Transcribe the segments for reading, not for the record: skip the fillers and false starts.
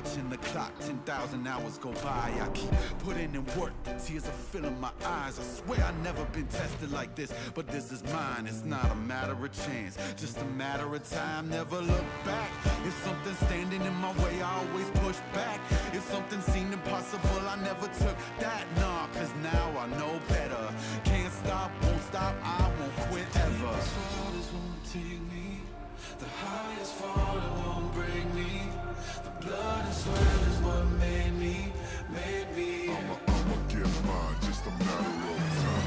watching the clock, 10,000 hours go by. I keep putting in work, the tears are filling my eyes. I swear I've never been tested like this, but this is mine. It's not a matter of chance, just a matter of time. Never look back. If something's standing in my way, I always push back. If something seemed impossible, I never took that. Nah, cause now I know better. Can't stop, won't stop, I won't quit ever. The highest fall, it won't break me. The blood and sweat is what made me. I'ma get mine, just a matter of time.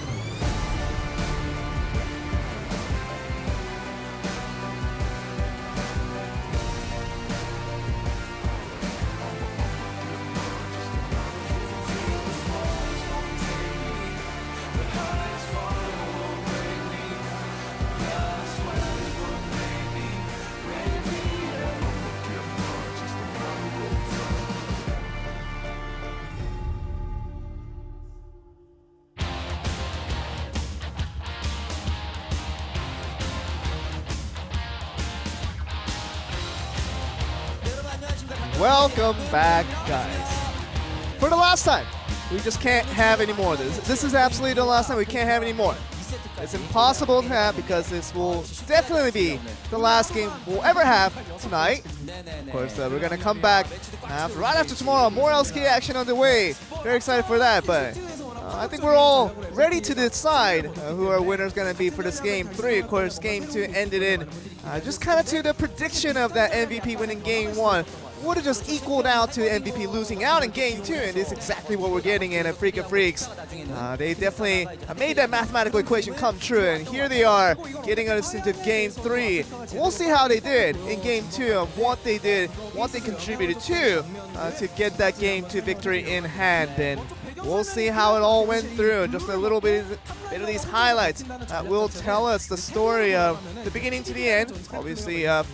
Welcome back, guys. For the last time, we just can't have any more of this. This is absolutely the last time. We can't have any more. It's impossible to have because this will definitely be the last game we'll ever have tonight. Of course, we're going to come back right after tomorrow. More LCK action on the way. Very excited for that, but I think we're all ready to decide who our winner is going to be for this Game 3. Of course, Game 2 ended in just kind of to the prediction of that MVP winning Game 1. Would have just equaled out to MVP losing out in Game 2, and it's exactly what we're getting in Afreeca Freecs. They definitely made that mathematical equation come true, and here they are getting us into Game 3. We'll see how they did in Game 2 and what they did, what they contributed to get that Game 2 victory in hand. And we'll see how it all went through. Just a little bit of these highlights that will tell us the story of the beginning to the end. Obviously, how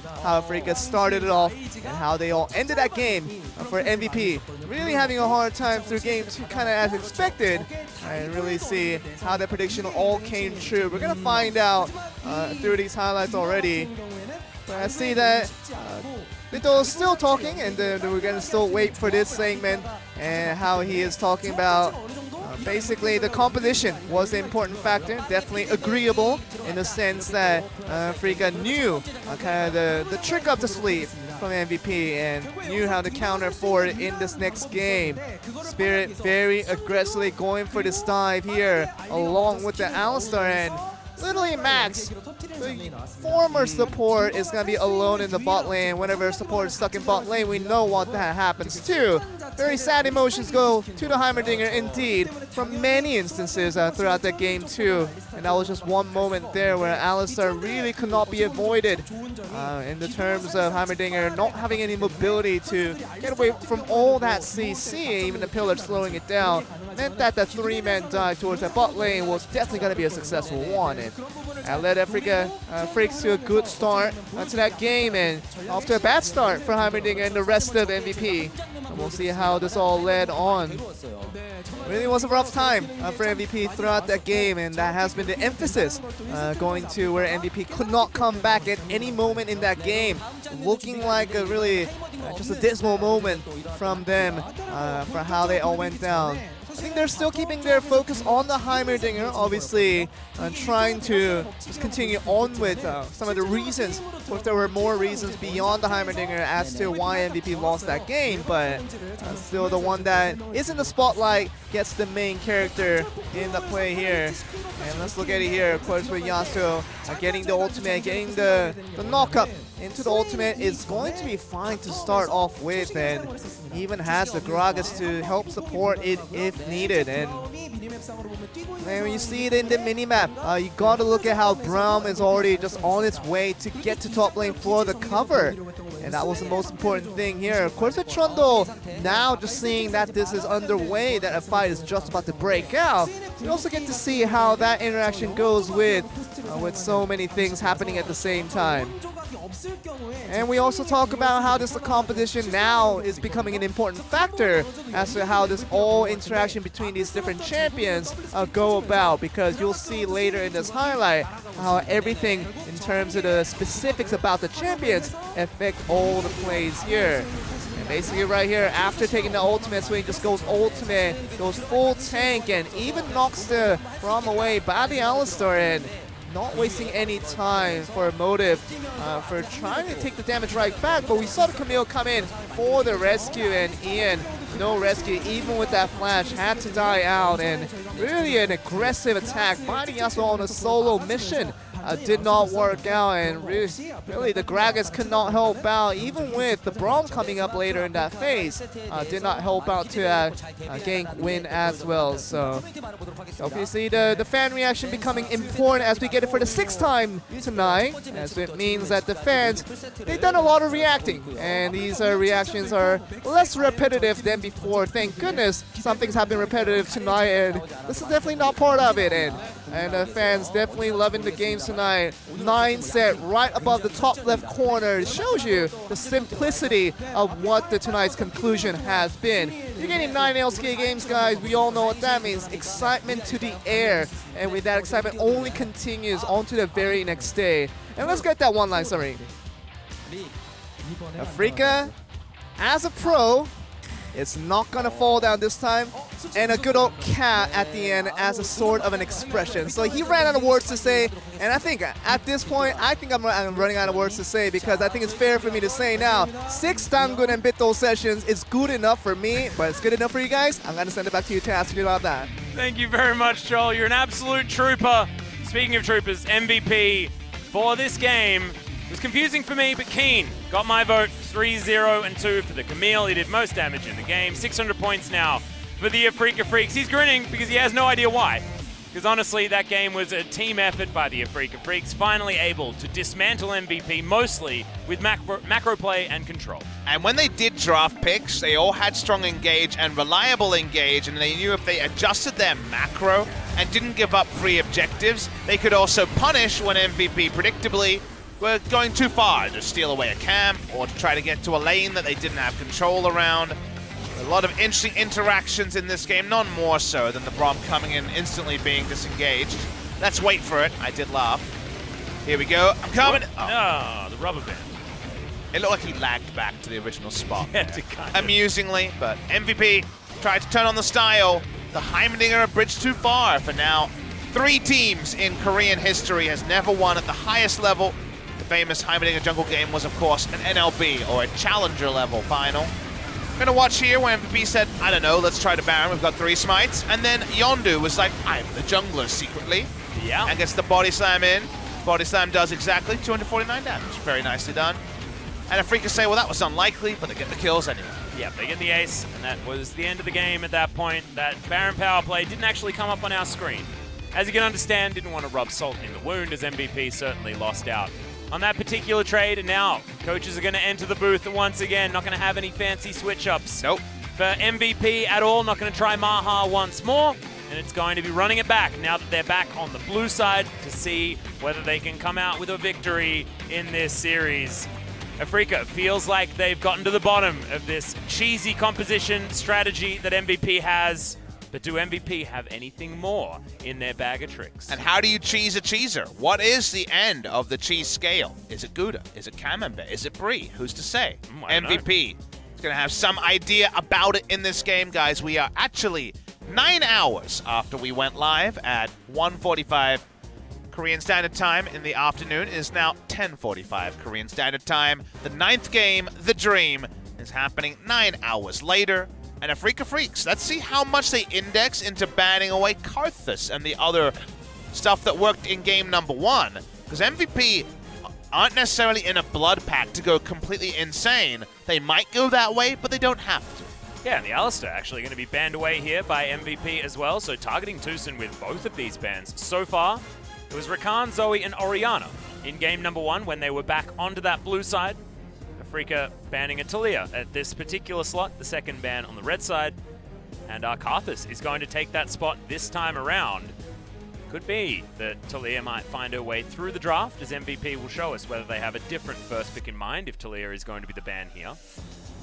Afreeca started it off and how they all ended that game for MVP. Really having a hard time through Game 2, kind of as expected, and really see how the prediction all came true. We're going to find out through these highlights already. But I see that Lito is still talking, and then we're going to still wait for this segment and how he is talking about basically the composition was the important factor. Definitely agreeable in the sense that Afreeca knew kind of the trick up the sleeve from MVP and knew how to counter for it in this next game. Spirit very aggressively going for this dive here along with the Alistar, and literally Max, the former support, is going to be alone in the bot lane. Whenever support is stuck in bot lane, we know what that happens too. Very sad emotions go to the Heimerdinger indeed from many instances throughout that Game 2. And that was just one moment there where Alistar really could not be avoided in the terms of Heimerdinger not having any mobility to get away from all that CC, even the pillar slowing it down. Meant that the three-man dive towards that bot lane was definitely going to be a successful one. And led Afreeca Freecs to a good start to that game, and off to a bad start for Heimerdinger and the rest of MVP. And we'll see how this all led on. Really was a rough time for MVP throughout that game, and that has been the emphasis going to where MVP could not come back at any moment in that game. Looking like a really just a dismal moment from them for how they all went down. I think they're still keeping their focus on the Heimerdinger, obviously, and trying to just continue on with some of the reasons, or if there were more reasons beyond the Heimerdinger as to why MVP lost that game, but still the one that is in the spotlight gets the main character in the play here. And let's look at it here, of course, with Yasuo getting the ultimate, getting the knock-up into the ultimate is going to be fine to start off with, and even has the Gragas to help support it if needed. And when you see it in the minimap, you gotta look at how Braum is already just on its way to get to top lane for the cover. And that was the most important thing here. Of course, with Trundle now just seeing that this is underway, that a fight is just about to break out, you also get to see how that interaction goes with so many things happening at the same time. And we also talk about how this competition now is becoming an important factor as to how this all interaction between these different champions go about, because you'll see later in this highlight how everything in terms of the specifics about the champions affect all the plays here. And basically right here, after taking the ultimate swing, just goes ultimate, goes full tank, and even knocks the Braum away by the Alistar, and not wasting any time for Motive for trying to take the damage right back. But we saw the Camille come in for the rescue, and Ian, no rescue, even with that flash, had to die out, and really an aggressive attack by the Yasuo on a solo mission. Did not work out, and really the Gragas could not help out, even with the Braum coming up later in that phase. Did not help out to gank win as well. So obviously the fan reaction becoming important as we get it for the 6th time tonight, as it means that the fans, they've done a lot of reacting, and these reactions are less repetitive than before. Thank goodness some things have been repetitive tonight, and this is definitely not part of it. And the fans definitely loving the games tonight. 9 set right above the top left corner. It shows you the simplicity of what tonight's conclusion has been. You're getting 9 LCK games, guys. We all know what that means. Excitement to the air. And with that excitement only continues on to the very next day. And let's get that one line summary. Afreeca, as a pro, it's not gonna fall down this time, and a good old cat at the end as a sort of an expression. So he ran out of words to say, and I think at this point, I'm running out of words to say, because I think it's fair for me to say now, 6 Dangun and Bitto sessions is good enough for me, but it's good enough for you guys. I'm gonna send it back to you to ask you about that. Thank you very much, Joel. You're an absolute trooper. Speaking of troopers, MVP for this game. It was confusing for me, but Keen got my vote. 3-0 and 2 for the Camille. He did most damage in the game. 600 points now for the Afreeca Freecs. He's grinning because he has no idea why. Because honestly, that game was a team effort by the Afreeca Freecs, finally able to dismantle MVP mostly with macro play and control. And when they did draft picks, they all had strong engage and reliable engage, and they knew if they adjusted their macro and didn't give up free objectives, they could also punish when MVP predictably were going too far to steal away a camp or to try to get to a lane that they didn't have control around. A lot of interesting interactions in this game, none more so than the Braum coming in instantly being disengaged. Let's wait for it. I did laugh. Here we go. I'm coming. Oh, the rubber band. It looked like he lagged back to the original spot. Yeah, to kind of. Amusingly, but MVP tried to turn on the style. The Heimerdinger a bridge too far for now. 3 teams in Korean history has never won at the highest level. The famous Heimerdinger jungle game was, of course, an NLB or a challenger level final. Gonna watch here where MVP said, I don't know, let's try to Baron, we've got 3 smites. And then Yondu was like, I'm the jungler secretly. Yeah. And gets the body slam in. Body slam does exactly 249 damage. Very nicely done. And Afreeca say, well, that was unlikely, but they get the kills anyway. Yeah, they get the ace, and that was the end of the game at that point. That Baron power play didn't actually come up on our screen. As you can understand, didn't want to rub salt in the wound, as MVP certainly lost out on that particular trade, and now coaches are going to enter the booth once again. Not going to have any fancy switch-ups Nope. for MVP at all. Not going to try Maha once more, and it's going to be running it back now that they're back on the blue side to see whether they can come out with a victory in this series. Afreeca feels like they've gotten to the bottom of this cheesy composition strategy that MVP has. But do MVP have anything more in their bag of tricks? And how do you cheese a cheeser? What is the end of the cheese scale? Is it Gouda? Is it Camembert? Is it Brie? Who's to say? I don't MVP is going to have some idea about it in this game, guys. We are actually 9 hours after we went live at 1:45 Korean Standard Time in the afternoon. It is now 10:45 Korean Standard Time. The 9th game, The Dream, is happening 9 hours later. And Afreeca Freecs, let's see how much they index into banning away Karthus and the other stuff that worked in game number 1. Because MVP aren't necessarily in a blood pack to go completely insane. They might go that way, but they don't have to. Yeah, and the Alistar actually going to be banned away here by MVP as well, so targeting Tucson with both of these bans. So far, it was Rakan, Zoe, and Orianna in game number 1 when they were back onto that blue side. Afreeca banning a Talia at this particular slot, the second ban on the red side. And Karthus is going to take that spot this time around. Could be that Talia might find her way through the draft, as MVP will show us whether they have a different first pick in mind if Talia is going to be the ban here.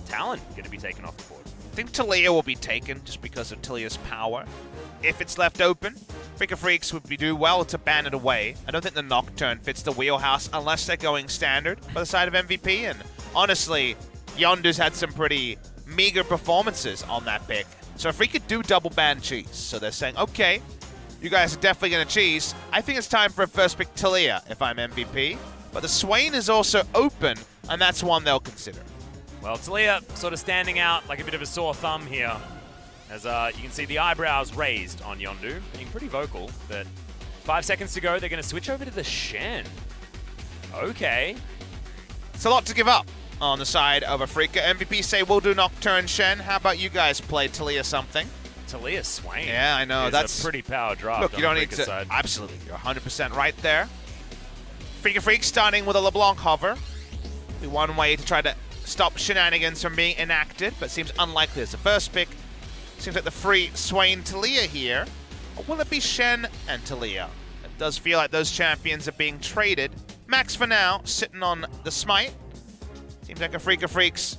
Talon going to be taken off the board. I think Talia will be taken just because of Talia's power. If it's left open, Afreeca Freecs would do well to ban it away. I don't think the Nocturne fits the wheelhouse unless they're going standard by the side of MVP. And honestly, Yondu's had some pretty meager performances on that pick. So Afreeca do double ban cheese. So they're saying, okay, you guys are definitely going to cheese. I think it's time for a first pick Taliyah if I'm MVP. But the Swain is also open, and that's one they'll consider. Well, Taliyah sort of standing out like a bit of a sore thumb here. As you can see the eyebrows raised on Yondu, being pretty vocal. But 5 seconds to go, they're going to switch over to the Shen. Okay. It's a lot to give up on the side of Afreeca. MVP say we'll do Nocturne Shen. How about you guys play Taliyah something? Taliyah Swain. Yeah, I know. That's a pretty power draft. Look, you don't need to. Side. Absolutely. You're 100% right there. Afreeca Freecs starting with a LeBlanc hover. Be one way to try to stop shenanigans from being enacted, but seems unlikely as the first pick. Seems like the free Swain Taliyah here. Or will it be Shen and Taliyah? It does feel like those champions are being traded. Max for now, sitting on the smite. Seems like Afreeca Freecs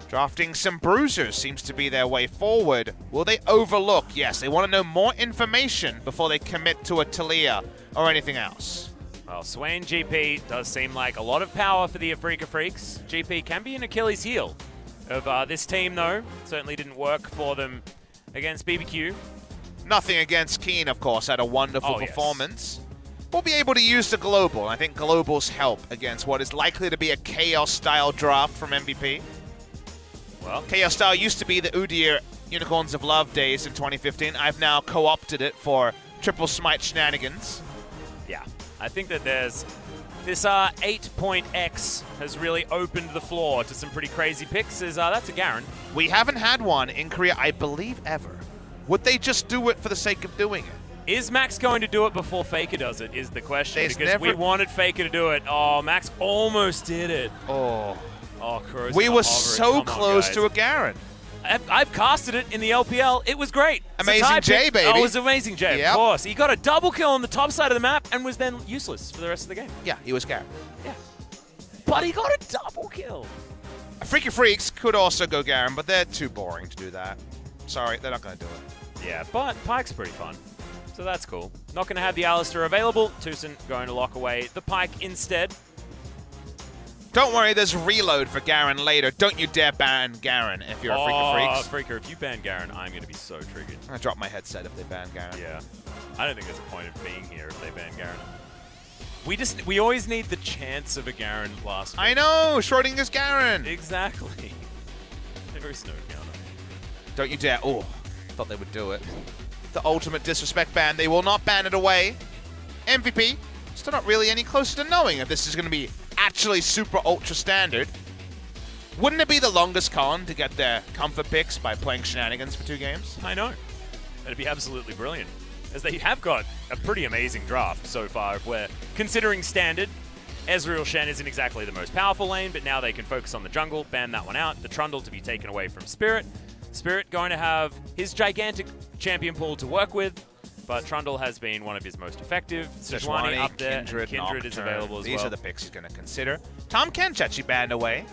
drafting some bruisers seems to be their way forward. Will they overlook? Yes, they want to know more information before they commit to a Taliyah or anything else. Well, Swain GP does seem like a lot of power for the Afreeca Freecs. GP can be an Achilles heel of this team, though. Certainly didn't work for them against BBQ. Nothing against Keen, of course, had a wonderful yes. performance. We'll be able to use the Global. I think Global's help against what is likely to be a Chaos-style draft from MVP. Well, Chaos-style used to be the Udyr Unicorns of Love days in 2015. I've now co-opted it for triple smite shenanigans. yeah. I think that there's... This 8-point-X has really opened the floor to some pretty crazy picks. That's a Garen. We haven't had one in Korea, I believe, ever. Would they just do it for the sake of doing it? Is Max going to do it before FLICKR does it, is the question. There's because we wanted FLICKR to do it. Oh, Max almost did it. Oh. Oh, Kuro's We gonna were hover it. so Come on, close guys. to a Garen. I've casted it in the LPL. It was great. Amazing Satai J, pick- baby. Oh, it was Amazing J, Yep. of course. He got a double kill on the top side of the map and was then useless for the rest of the game. Yeah, he was Garen. Yeah. But he got a double kill. Afreeca Freecs could also go Garen, but they're too boring to do that. Sorry, they're not going to do it. Yeah, but Pyke's pretty fun. So that's cool. Not going to have the Alistair available. Tucson going to lock away the Pyke instead. Don't worry, there's reload for Garen later. Don't you dare ban Garen if you're Afreeca Freecs. Freaker, if you ban Garen, I'm going to be so triggered. I'm going to drop my headset if they ban Garen. Yeah. I don't think there's a point of being here if they ban Garen. We always need the chance of a Garen last week. I know! Schrodinger's Garen! Exactly. They're very snowed down. Don't you dare. Oh, thought they would do it. The ultimate disrespect ban. They will not ban it away. MVP, still not really any closer to knowing if this is going to be actually super ultra standard. Wouldn't it be the longest con to get their comfort picks by playing shenanigans for 2 games? I know. That'd be absolutely brilliant. As they have got a pretty amazing draft so far. If we're considering standard, Ezreal Shen isn't exactly the most powerful lane, but now they can focus on the jungle, ban that one out. The Trundle to be taken away from Spirit. Spirit going to have his gigantic champion pool to work with, but Trundle has been one of his most effective. Sejuani up there, Kindred, and Kindred is Nocturne. available as These well. are the picks he's going to consider. Tom Kench actually banned away.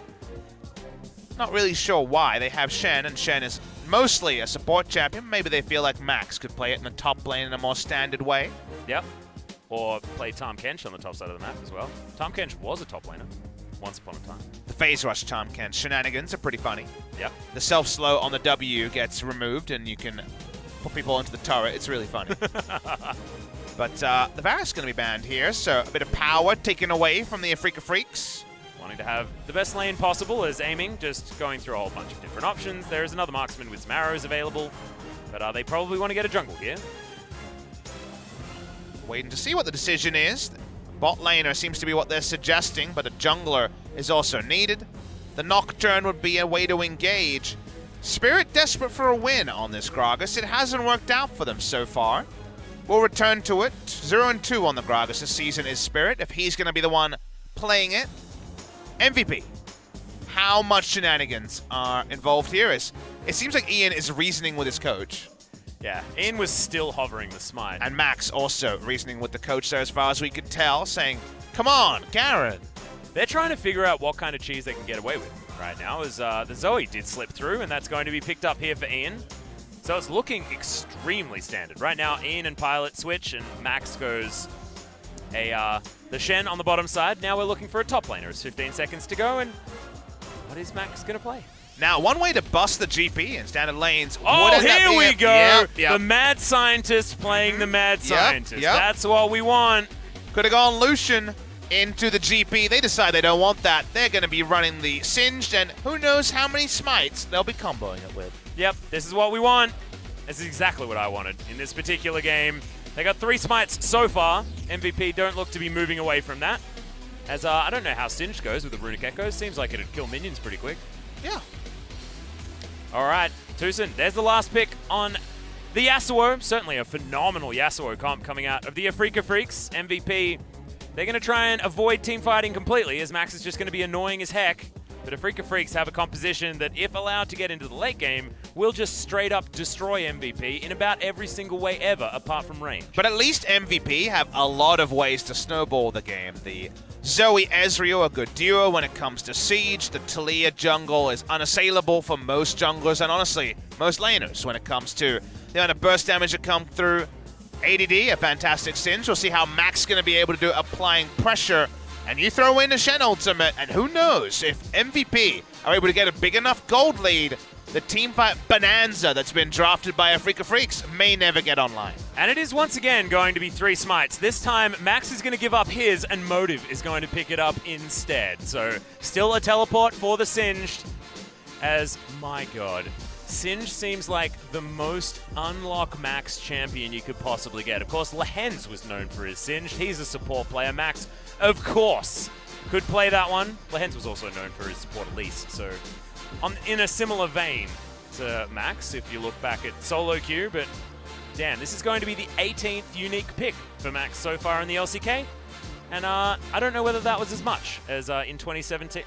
Not really sure why. They have Shen, and Shen is mostly a support champion. Maybe they feel like Max could play it in the top lane in a more standard way. Yep. Or play Tom Kench on the top side of the map as well. Tom Kench was a top laner once upon a time. The phase rush Tom Kench shenanigans are pretty funny. Yep. The self-slow on the W gets removed, and you can put people into the turret. It's really funny. But the Varus is going to be banned here, so a bit of power taken away from the Afreeca Freecs. Wanting to have the best lane possible as aiming, just going through a whole bunch of different options. There is another marksman with some arrows available, but they probably want to get a jungle here. Waiting to see what the decision is. Bot laner seems to be what they're suggesting, but a jungler is also needed. The Nocturne would be a way to engage. Spirit desperate for a win on this Gragas. It hasn't worked out for them so far. We'll return to it. 0-2 on the Gragas this season is Spirit, if he's going to be the one playing it. MVP. How much shenanigans are involved here? It seems like Ian is reasoning with his coach. Yeah, Ian was still hovering the smite. And Max also reasoning with the coach there as far as we could tell, saying, come on, Garen. They're trying to figure out what kind of cheese they can get away with right now, as the Zoe did slip through, and that's going to be picked up here for Ian. So it's looking extremely standard. Right now, Ian and Pilot switch, and Max goes the Shen on the bottom side. Now we're looking for a top laner. It's 15 seconds to go, and What is Max going to play? Now, one way to bust the GP in standard lanes. Oh, here we go. Yep. The mad scientist playing the mad scientist. Yep. That's what we want. Could have gone Lucian into the GP. They decide they don't want that. They're going to be running the Singed, and who knows how many smites they'll be comboing it with. Yep, this is what we want. This is exactly what I wanted in this particular game. They got 3 smites so far. MVP don't look to be moving away from that. As I don't know how Singed goes with the Runic Echoes. Seems like it'd kill minions pretty quick. Yeah. All right, Tucson, there's the last pick on the Yasuo. Certainly a phenomenal Yasuo comp coming out of the Afreeca Freecs. MVP, they're going to try and avoid team fighting completely, as Max is just going to be annoying as heck. But Afreeca Freecs have a composition that, if allowed to get into the late game, will just straight up destroy MVP in about every single way ever, apart from range. But at least MVP have a lot of ways to snowball the game. The Zoe Ezreal, a good duo when it comes to Siege. The Talia jungle is unassailable for most junglers, and honestly, most laners when it comes to the amount of burst damage that come through. ADD, a fantastic Singe. We'll see how Max is going to be able to do applying pressure. And you throw in a Shen ultimate, and who knows, if MVP are able to get a big enough gold lead, the teamfight bonanza that's been drafted by Afreeca Freecs may never get online. And it is once again going to be 3 smites. This time, Max is going to give up his, and Motive is going to pick it up instead. So, still a teleport for the Singed, as, my god, Singed seems like the most unlock Max champion you could possibly get. Of course, Lehens was known for his Singed. He's a support player. Max, of course, could play that one. Lehens was also known for his support Elise, so in a similar vein to Max, if you look back at solo queue. But damn, this is going to be the 18th unique pick for Max so far in the LCK. And I don't know whether that was as much as in 2017,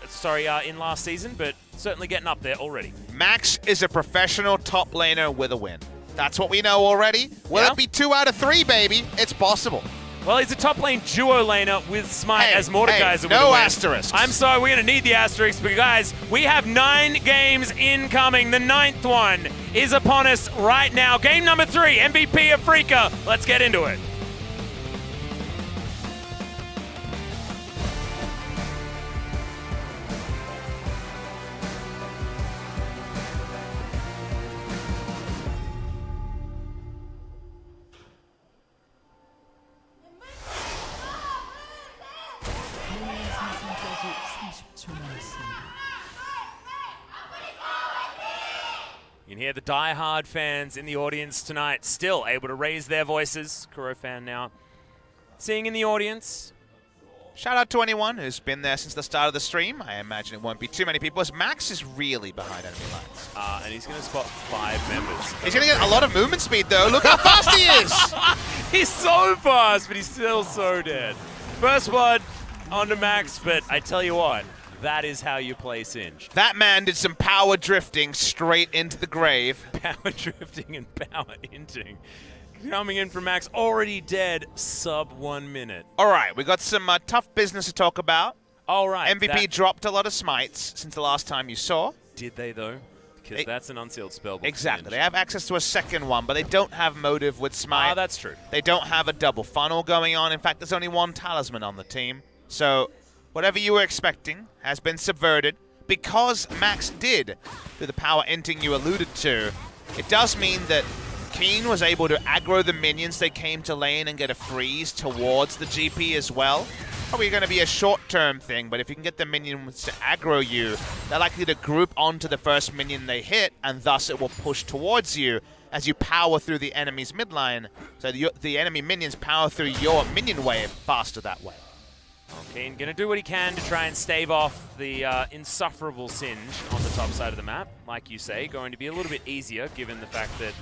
in last season, but certainly getting up there already. Max is a professional top laner with a win. That's what we know already. Will it be 2 out of 3, baby? It's possible. Well, he's a top lane duo laner with Smite as Mordekaiser. No asterisks. I'm sorry, we're going to need the asterisks, but guys, we have 9 games incoming. The 9th one is upon us right now. Game number 3, MVP Afreeca. Let's get into it. You can hear the die-hard fans in the audience tonight still able to raise their voices. Kuro fan now seeing in the audience. Shout out to anyone who's been there since the start of the stream. I imagine it won't be too many people, as Max is really behind enemy lines. And he's going to spot 5 members. He's going to get a lot of movement speed, though. Look how fast he is! He's so fast, but he's still so dead. First blood onto Max, but I tell you what, that is how you play Singed. That man did some power drifting straight into the grave. Power drifting and power inting. Coming in from Max, already dead, sub 1 minute. All right, we got some tough business to talk about. All right. MVP dropped a lot of smites since the last time you saw. Did they, though? Because that's an unsealed spellbook. Exactly. They have access to a second one, but they don't have motive with smite. Ah, that's true. They don't have a double funnel going on. In fact, there's only 1 talisman on the team. So whatever you were expecting has been subverted. Because Max did do the power inting you alluded to, it does mean that Keen was able to aggro the minions. They came to lane and get a freeze towards the GP as well. Probably going to be a short-term thing, but if you can get the minions to aggro you, they're likely to group onto the first minion they hit, and thus it will push towards you as you power through the enemy's midline. So the enemy minions power through your minion wave faster that way. Keen gonna do what he can to try and stave off the insufferable Singe on the top side of the map. Like you say, going to be a little bit easier given the fact that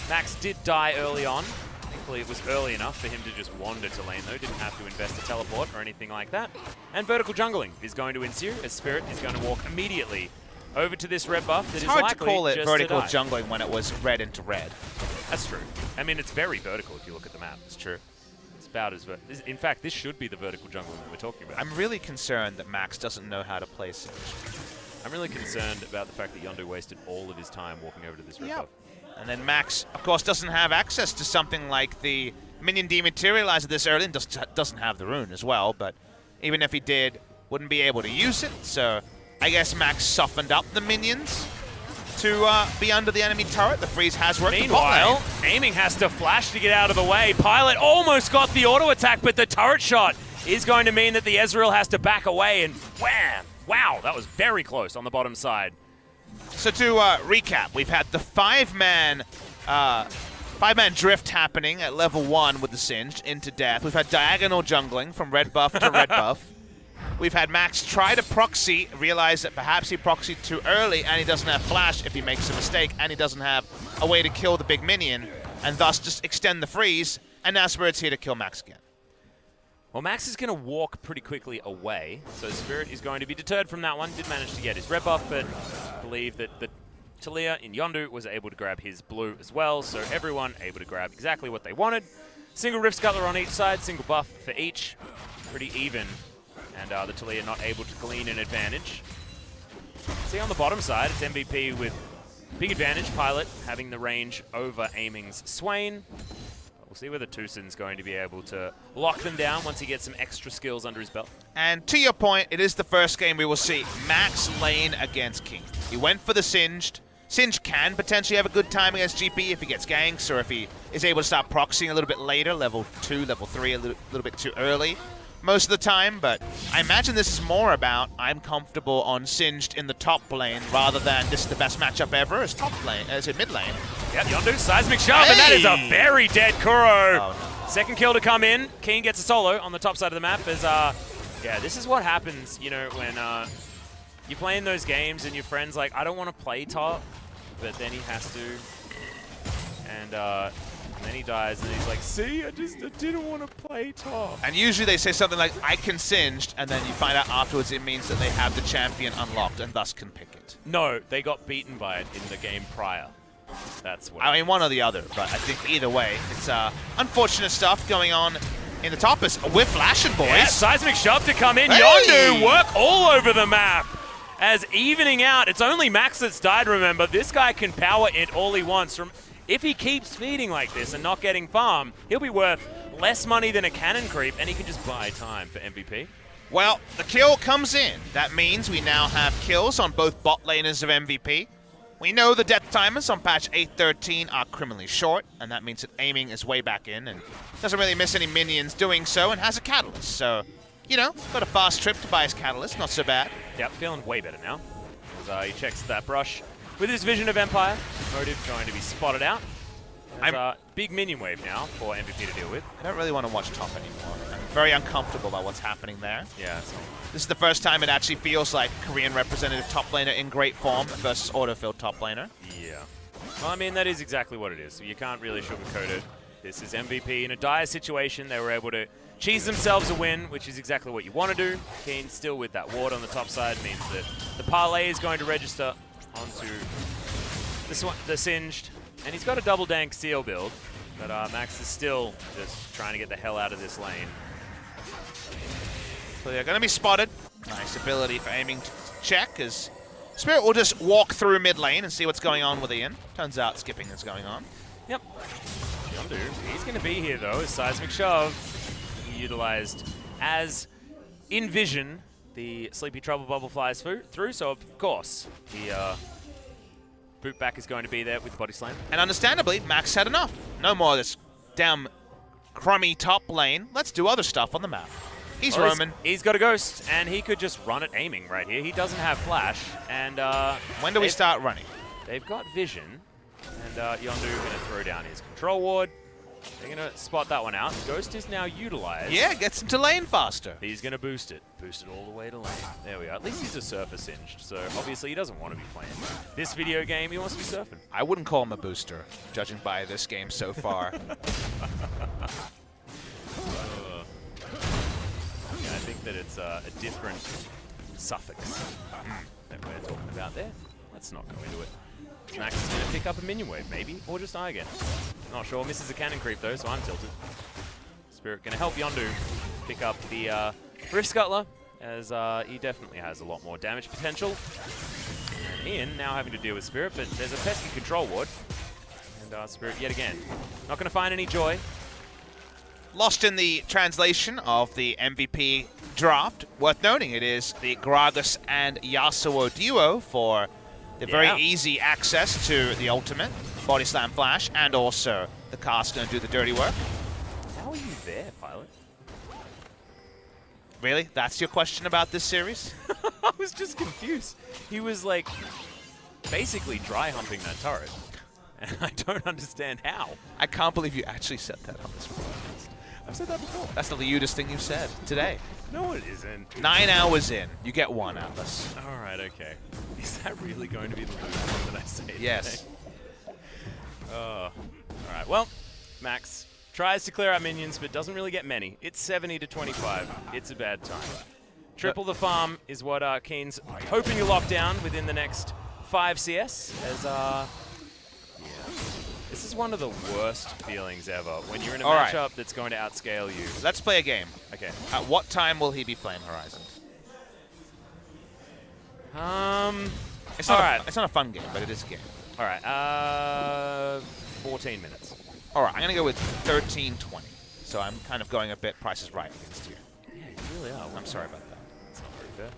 Max did die early on. Thankfully it was early enough for him to just wander to lane though, didn't have to invest a teleport or anything like that. And vertical jungling is going to ensue as Spirit is going to walk immediately over to this red buff that is likely It's hard to call it just vertical to die. jungling when it was red into red. That's true. I mean, it's very vertical if you look at the map. It's true. About as in fact, this should be the vertical jungle that we're talking about. I'm really concerned that Max doesn't know how to play Singe. I'm really concerned about the fact that Yondu wasted all of his time walking over to this red buff. And then Max, of course, doesn't have access to something like the minion dematerializer this early, and doesn't have the rune as well, but even if he did, wouldn't be able to use it, so I guess Max softened up the minions to be under the enemy turret. The freeze has worked. Meanwhile, Aiming has to flash to get out of the way. Pilot almost got the auto attack, but the turret shot is going to mean that the Ezreal has to back away, and wham! Wow, that was very close on the bottom side. So to recap, we've had the five-man drift happening at level 1 with the Singed into death. We've had diagonal jungling from red buff to red buff. We've had Max try to proxy, realize that perhaps he proxied too early and he doesn't have flash if he makes a mistake, and he doesn't have a way to kill the big minion, and thus just extend the freeze, and now Spirit's here to kill Max again. Well, Max is going to walk pretty quickly away, so Spirit is going to be deterred from that one. Did manage to get his red buff, but I believe that the Taliyah in Yondu was able to grab his blue as well, so everyone able to grab exactly what they wanted. Single Rift Scuttler on each side, single buff for each. Pretty even, and the Taliyah not able to glean an advantage. See, on the bottom side, it's MVP with big advantage, Pilot having the range over Aiming's Swain. We'll see whether Tusin's going to be able to lock them down once he gets some extra skills under his belt. And to your point, it is the first game we will see Max lane against King. He went for the Singed. Singed can potentially have a good time against GP if he gets ganks, or if he is able to start proxying a little bit later, level 2, level 3, a little bit too early most of the time, but I imagine this is more about I'm comfortable on Singed in the top lane rather than this is the best matchup ever as top lane, as in mid lane. Yep, Yondu, seismic shove, and that is a very dead Kuro. Oh, no. Second kill to come in. King gets a solo on the top side of the map. As yeah, this is what happens, you know, when you play in those games and your friend's like, I don't want to play top, but then he has to, and then he dies, and he's like, see, I didn't want to play top. And usually they say something like, I can Singed, and then you find out afterwards it means that they have the champion unlocked and thus can pick it. No, they got beaten by it in the game prior. That's what I mean, one or the other, but I think either way, it's unfortunate stuff going on in the top. We're flashing, boys. Yeah, seismic shove to come in. Hey! Yondu work all over the map. As evening out, it's only Max that's died, remember. This guy can power it all he wants. If he keeps feeding like this and not getting farm, he'll be worth less money than a cannon creep, and he can just buy time for MVP. Well, the kill comes in. That means we now have kills on both bot laners of MVP. We know the death timers on patch 8.13 are criminally short, and that means that Aiming is way back in and doesn't really miss any minions doing so, and has a catalyst. So, you know, got a fast trip to buy his catalyst, not so bad. Yep, feeling way better now. As he checks that brush with his vision of Empire. Motive going to be spotted out. There's a big minion wave now for MVP to deal with. I don't really want to watch top anymore. I'm very uncomfortable about what's happening there. Yeah. This is the first time it actually feels like Korean representative top laner in great form versus autofilled top laner. Yeah. Well, I mean, that is exactly what it is. You can't really sugarcoat it. This is MVP in a dire situation. They were able to cheese themselves a win, which is exactly what you want to do. Keen still with that ward on the top side means that the parlay is going to register onto this one, the Singed. And he's got a double dank seal build, but Max is still just trying to get the hell out of this lane. So they're going to be spotted. Nice ability for Aiming to check, as Spirit will just walk through mid lane and see what's going on with Ian. Turns out skipping is going on. Yep. Yondu, he's going to be here though, as seismic shove. He utilized as in vision, the Sleepy Trouble Bubble flies through, so of course the boot back is going to be there with the body slam. And understandably, Max had enough. No more of this damn crummy top lane. Let's do other stuff on the map. He's roaming. He's got a ghost, and he could just run at Aiming right here. He doesn't have flash, and when do we start running? They've got vision, and Yondu going to throw down his control ward. They're going to spot that one out. Ghost is now utilized. Yeah, gets him to lane faster. He's going to boost it. Boost it all the way to lane. There we are. At least he's a surfer Singed, so obviously he doesn't want to be playing this video game. He wants to be surfing. I wouldn't call him a booster, judging by this game so far. Yeah, I think that it's a different suffix that we're talking about there. Let's not go into it. Max is going to pick up a minion wave, maybe, or just die again. Not sure. Misses a cannon creep, though, so I'm tilted. Spirit going to help Yondu pick up the Rift Scuttler, as he definitely has a lot more damage potential. And Ian now having to deal with Spirit, but there's a pesky control ward. And Spirit, yet again, not going to find any joy. Lost in the translation of the MVP draft. Worth noting, it is the Gragas and Yasuo duo for the very easy access to the ultimate, Body Slam Flash, and also the cast going to do the dirty work. How are you there, Pilot? Really? That's your question about this series? I was just confused. He was like basically dry humping that turret. And I don't understand how. I can't believe you actually said that on this podcast. I've said that before. That's the lewdest thing you've said today. No, it isn't. 9 hours in, you get 1, Atlas. All right, okay. Is that really going to be the lewdest thing that I say Yes. today? All right, well, Max tries to clear out minions, but doesn't really get many. It's 70 to 25. It's a bad time. Triple the farm is what Keen's hoping to lock down within the next 5 CS. As this is one of the worst feelings ever when you're in a matchup that's going to outscale you. Let's play a game. Okay. At what time will he be Flame Horizon? It's not a fun game, but it is a game. All right. 14 minutes. All right, I'm going to go with 13:20. So I'm kind of going a bit Price is Right against you. Yeah, you really are. I'm sorry about that. That's not very fair.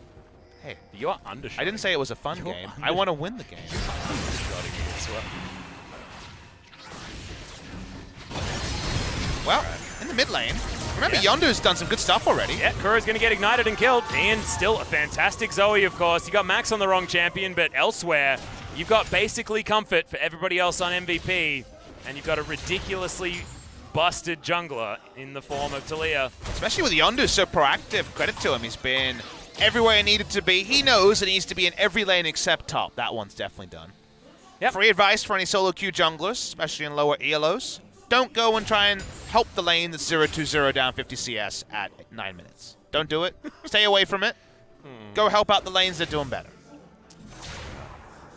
Hey, You're undershotting. I didn't say it was a fun game. I want to win the game. Undershotting me as well. Well, in the mid lane, remember Yondu's done some good stuff already. Yeah, Kura's going to get ignited and killed. And still a fantastic Zoe, of course. You got Max on the wrong champion, but elsewhere, you've got basically comfort for everybody else on MVP. And you've got a ridiculously busted jungler in the form of Talia. Especially with Yondu so proactive. Credit to him. He's been everywhere he needed to be. He knows it needs to be in every lane except top. That one's definitely done. Yep. Free advice for any solo queue junglers, especially in lower ELOs. Don't go and try and help the lane that's 0-2-0 down 50 CS at 9 minutes. Don't do it. Stay away from it. Go help out the lanes that are doing better.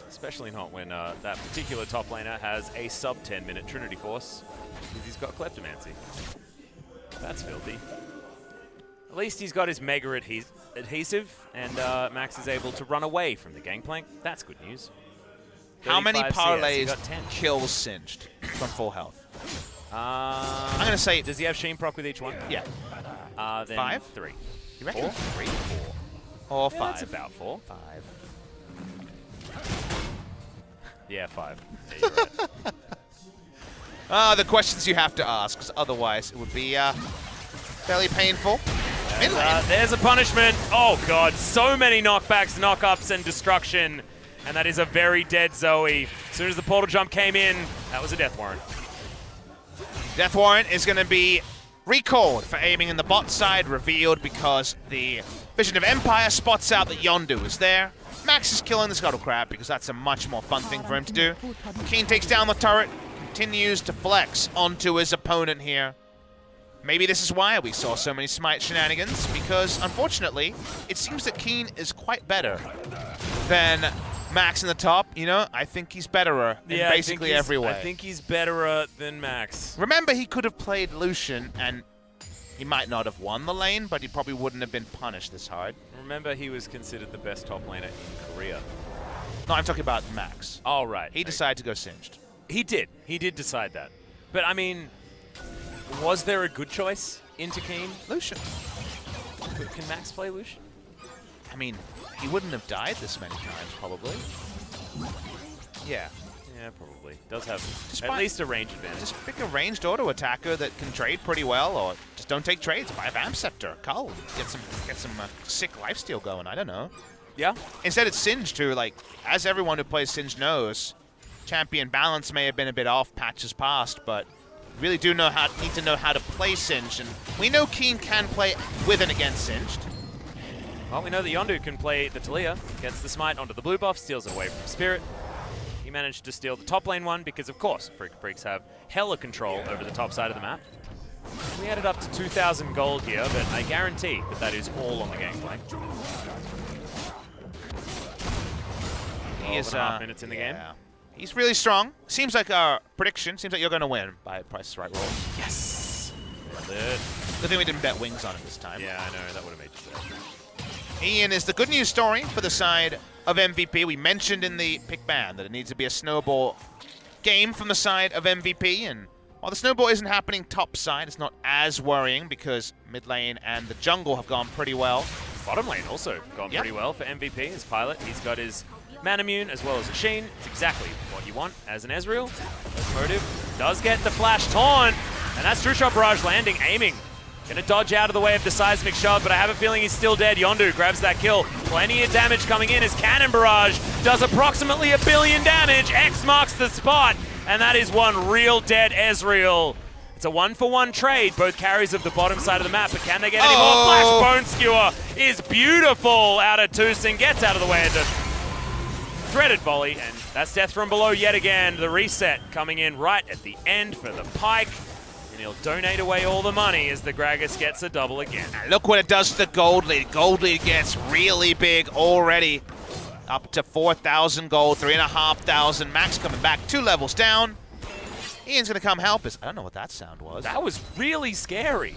Especially not when that particular top laner has a sub 10-minute Trinity Force because he's got Kleptomancy. That's filthy. At least he's got his Mega Adhesive, and Max is able to run away from the gangplank. That's good news. How many 35 CS, parlays he got 10. kills Singed from full health? I'm going to say... Does he have Sheen proc with each one? Yeah. Then 5? 3. You reckon 4? 3? 4. Or Yeah, 5? that's about 4. 5. Yeah, 5. Yeah, you're right. The questions you have to ask, because otherwise it would be fairly painful. There's a punishment. Oh, God. So many knockbacks, knockups, and destruction. And that is a very dead Zoe. As soon as the portal jump came in, that was a death warrant. Death warrant is going to be recalled for aiming in the bot side, revealed because the Vision of Empire spots out that Yondu is there. Max is killing the Scuttle Crab because that's a much more fun thing for him to do. Keen takes down the turret, continues to flex onto his opponent here. Maybe this is why we saw so many Smite shenanigans, because unfortunately, it seems that Keen is quite better than Max in the top. You know, I think he's betterer in basically every way. I think he's betterer than Max. Remember, he could have played Lucian, and he might not have won the lane, but he probably wouldn't have been punished this hard. Remember, he was considered the best top laner in Korea. No, I'm talking about Max. Oh, right. He decided to go Singed. He did. He did decide that. But, I mean, was there a good choice into Keen? Lucian. Can Max play Lucian? I mean, he wouldn't have died this many times, probably. Yeah. Yeah, probably. Does have Just at least a range advantage. Just pick a ranged auto attacker that can trade pretty well, or just don't take trades. Buy a Vamp Scepter, Cull, get some sick lifesteal going. I don't know. Yeah. Instead, it's Singed too. Like, as everyone who plays Singed knows, champion balance may have been a bit off patches past, but you really do need to know how to play Singed, and we know Keen can play with and against Singed. Well, we know that Yondu can play the Talia, gets the smite onto the blue buff, steals it away from Spirit. He managed to steal the top lane one because, of course, Afreeca Freecs have hella control over the top side of the map. We added up to 2,000 gold here, but I guarantee that that is all on the gangplank. He is 12.5 minutes in the game. He's really strong. Seems like our prediction. Seems like you're going to win by Price is Right roll. Yes! Good Good thing we didn't bet wings on it this time. Yeah, I know. That would have made you sad. Ian is the good news story for the side of MVP. We mentioned in the pick ban that it needs to be a snowball game from the side of MVP, and While the snowball isn't happening top side, it's not as worrying because mid lane and the jungle have gone pretty well. Bottom lane also gone pretty well for MVP as Pilot. He's got his Manamune as well as a Sheen. It's exactly what you want as an Ezreal. Motive does get the flash taunt, and that's True Shot Barrage landing, aiming. Gonna dodge out of the way of the seismic shove, but I have a feeling he's still dead. Yondu grabs that kill. Plenty of damage coming in as Cannon Barrage does approximately 1 billion damage. X marks the spot, and that is one real dead Ezreal. It's a 1-for-1 trade, both carries of the bottom side of the map, but can they get any more? Flash Bone Skewer is beautiful out of Tucson, gets out of the way of the threaded volley, and that's death from below yet again. The reset coming in right at the end for the Pike. And he'll donate away all the money as the Gragas gets a double again. And look what it does to the gold lead. Gold lead gets really big already. Up to 4,000 gold, 3,500. Max coming back 2 levels down. Ian's going to come help us. I don't know what that sound was. That was really scary.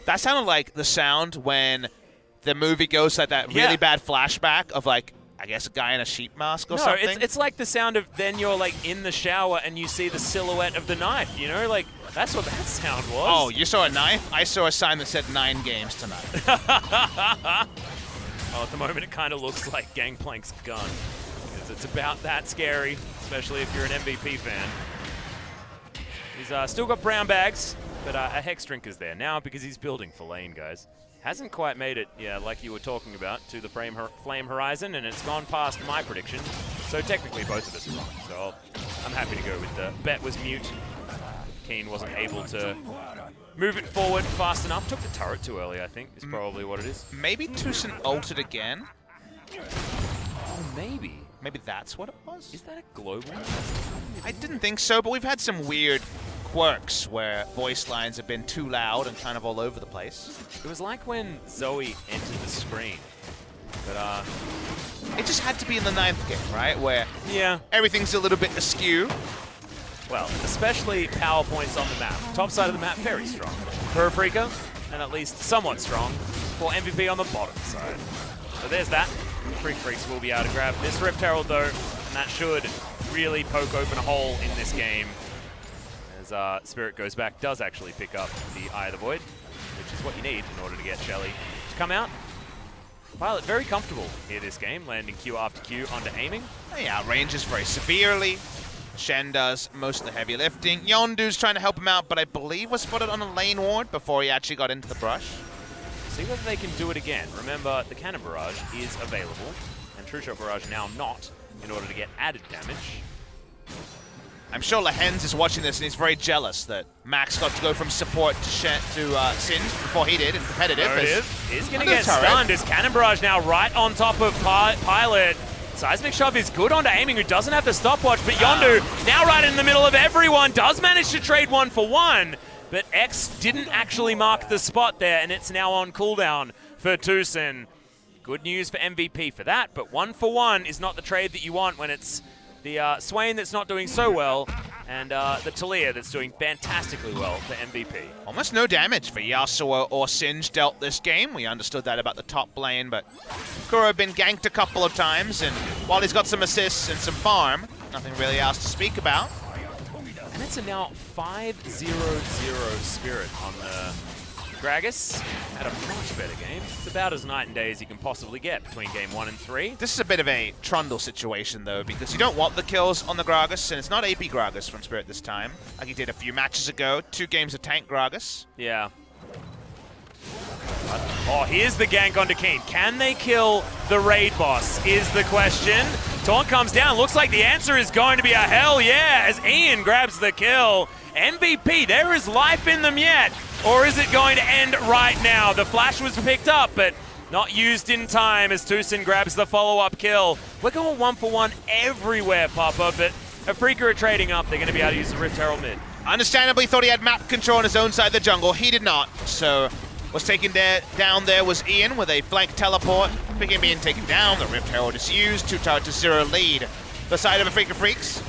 That sounded like the sound when the movie goes like that really bad flashback of like, I guess a guy in a sheep mask or something. No, it's like the sound of then you're like in the shower and you see the silhouette of the knife, you know? Like, that's what that sound was. Oh, you saw a knife? I saw a sign that said 9 games tonight. Oh, at the moment it kind of looks like Gangplank's gun. Because it's about that scary, especially if you're an MVP fan. He's still got brown bags, but a Hex Drinker's there now because he's building for lane, guys. Hasn't quite made it, like you were talking about, to the Flame Horizon, and it's gone past my prediction. So technically both of us are wrong. So I'm happy to go with the bet was mute. Keen wasn't able to move it forward fast enough. Took the turret too early, I think, is probably what it is. Maybe Tucson ulted again. Oh, maybe. Maybe that's what it was? Is that a global? I didn't think so, but we've had some weird quirks where voice lines have been too loud and kind of all over the place. It was like when Zoe entered the screen. But, it just had to be in the 9th game, right? Where everything's a little bit askew. Well, especially power points on the map. Top side of the map, very strong. For Afreeca, and at least somewhat strong for MVP on the bottom side. So there's that. Afreeca Freecs will be able to grab this Rift Herald though, and that should really poke open a hole in this game. As Spirit goes back, does actually pick up the Eye of the Void, which is what you need in order to get Shelly to come out. Pilot very comfortable here this game, landing Q after Q onto aiming. He outranges very severely. Shen does most of the heavy lifting. Yondu's trying to help him out, but I believe was spotted on a lane ward before he actually got into the brush. See whether they can do it again. Remember, the Cannon Barrage is available, and True Shot Barrage now not, in order to get added damage. I'm sure Lehens is watching this and he's very jealous that Max got to go from support to Singed before he did in competitive. There it is. He's going to get stunned. His Cannon Barrage now right on top of Pilot. Seismic Shove is good onto aiming, who doesn't have the stopwatch, but Yondu now right in the middle of everyone, does manage to trade 1-for-1, but X didn't actually mark the spot there, and it's now on cooldown for Tucson. Good news for MVP for that, but 1-for-1 is not the trade that you want when it's the Swain that's not doing so well, and the Talia that's doing fantastically well for MVP. Almost no damage for Yasuo or Singe dealt this game. We understood that about the top lane, but Kuro had been ganked a couple of times, and while he's got some assists and some farm, nothing really else to speak about. And it's a now 5-0-0 Spirit on the Gragas. Had a much better game. It's about as night and day as you can possibly get between game 1 and 3. This is a bit of a Trundle situation, though, because you don't want the kills on the Gragas, and it's not AP Gragas from Spirit this time, like he did a few matches ago. 2 games of tank Gragas. Yeah. Oh, here's the gank onto Keen. Can they kill the raid boss, is the question. Taunt comes down. Looks like the answer is going to be a hell yeah, as Ian grabs the kill. MVP, there is life in them yet. Or is it going to end right now? The flash was picked up, but not used in time as Tucson grabs the follow-up kill. We're going 1-for-1 everywhere, Papa, but Afreeca are trading up. They're going to be able to use the Rift Herald mid. Understandably thought he had map control on his own side of the jungle. He did not, so what's taken down there was Ian with a flank teleport. Speaking of being taken down, the Rift Herald is used. 2 turret to 0 lead. The side of Afreeca Freecs.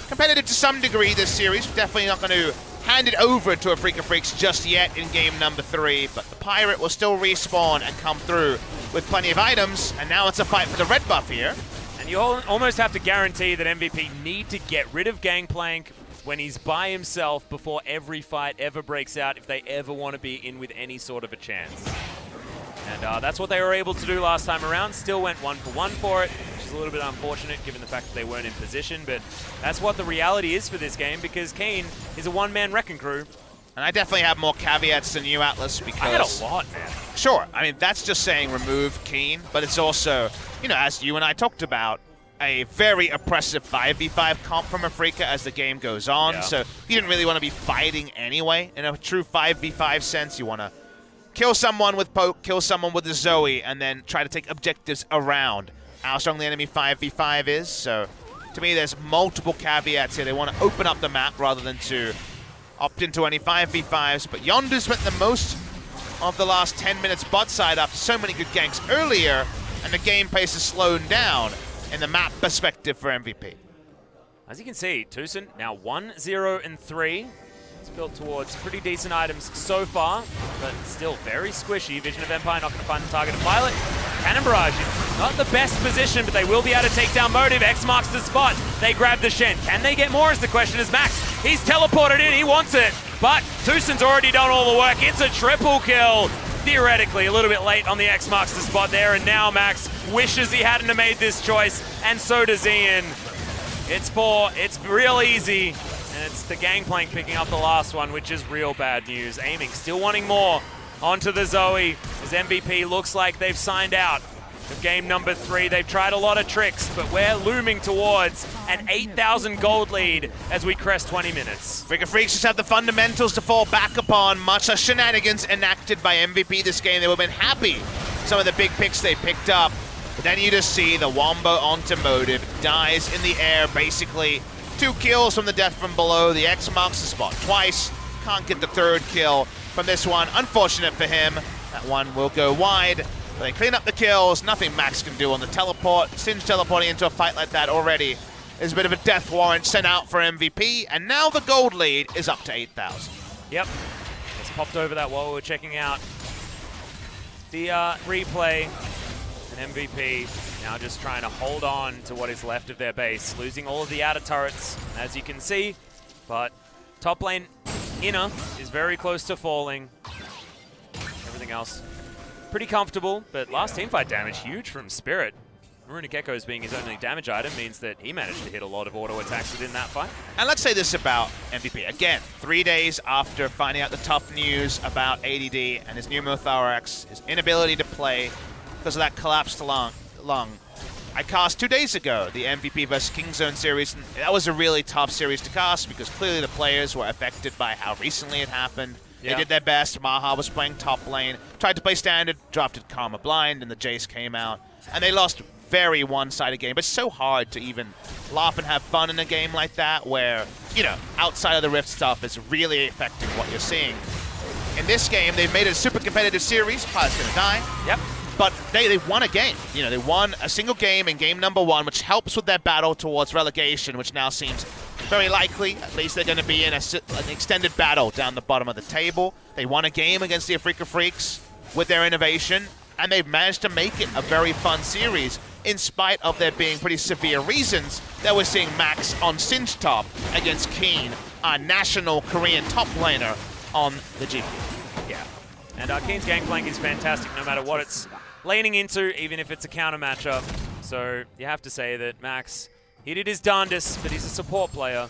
Competitive to some degree this series. Definitely not going to hand it over to Afreeca Freecs just yet in game number 3, but the Pirate will still respawn and come through with plenty of items, and now it's a fight for the red buff here. And you almost have to guarantee that MVP need to get rid of Gangplank when he's by himself before every fight ever breaks out if they ever want to be in with any sort of a chance. And that's what they were able to do last time around. Still went 1-for-1 for it, which is a little bit unfortunate given the fact that they weren't in position, but that's what the reality is for this game because Kane is a one-man wrecking crew. And I definitely have more caveats than you, Atlas, because... I had a lot, man. Sure, I mean, that's just saying remove Keen, but it's also, you know, as you and I talked about, a very oppressive 5v5 comp from Afreeca as the game goes on, so you didn't really want to be fighting anyway. In a true 5v5 sense, you want to kill someone with poke, kill someone with the Zoe, and then try to take objectives around how strong the enemy 5v5 is. So, to me, there's multiple caveats here. They want to open up the map rather than to opt into any 5v5s, but Yondu spent the most of the last 10 minutes bot side after so many good ganks earlier, and the game pace is slowed down in the map perspective for MVP. As you can see, Tucson now 1-0-3. It's built towards pretty decent items so far, but still very squishy. Vision of Empire not going to find the target of Pilot. Cannon Barrage, not the best position, but they will be able to take down Motive. X marks the spot. They grab the Shen. Can they get more is the question as Max. He's teleported in, he wants it, but Tucson's already done all the work. It's a triple kill. Theoretically, a little bit late on the X marks the spot there, and now Max wishes he hadn't have made this choice, and so does Ian. It's real easy, and it's the Gangplank picking up the last one, which is real bad news. Aiming, still wanting more onto the Zoe, as MVP looks like they've signed out of game number 3. They've tried a lot of tricks, but we're looming towards an 8,000 gold lead as we crest 20 minutes. Afreeca Freecs just have the fundamentals to fall back upon. Much less shenanigans enacted by MVP this game. They would have been happy some of the big picks they picked up. But then you just see the Wombo onto Motive, dies in the air, basically 2 kills from the death from below. The X marks the spot twice. Can't get the 3rd kill from this one. Unfortunate for him. That one will go wide. They clean up the kills. Nothing Max can do on the teleport. Singe teleporting into a fight like that already is a bit of a death warrant sent out for MVP. And now the gold lead is up to 8,000. Yep. Just popped over that while we were checking out the replay. And MVP now just trying to hold on to what is left of their base. Losing all of the outer turrets, as you can see. But top lane inner is very close to falling. Everything else pretty comfortable, but last teamfight damage huge from Spirit. Runic Echoes being his only damage item means that he managed to hit a lot of auto attacks within that fight. And let's say this about MVP. Again, 3 days after finding out the tough news about ADD and his pneumothorax, his inability to play because of that collapsed lung. I cast 2 days ago the MVP vs Kingzone series, and that was a really tough series to cast because clearly the players were affected by how recently it happened. They did their best. Maha was playing top lane, tried to play standard, drafted Karma Blind, and the Jace came out. And they lost very one-sided game. But it's so hard to even laugh and have fun in a game like that where, you know, outside of the Rift stuff is really affecting what you're seeing. In this game, they've made it a super competitive series. Pilot's gonna die. Yep. But they won a game. You know, they won a single game in game number 1, which helps with their battle towards relegation, which now seems very likely. At least they're going to be in an extended battle down the bottom of the table. They won a game against the Afreeca Freecs with their innovation, and they've managed to make it a very fun series in spite of there being pretty severe reasons that we're seeing Max on Singe top against Keen, a national Korean top laner on the GP. Yeah. And Keen's Gangplank is fantastic no matter what it's laning into, even if it's a counter matchup. So you have to say that Max, he did his darndest, but he's a support player.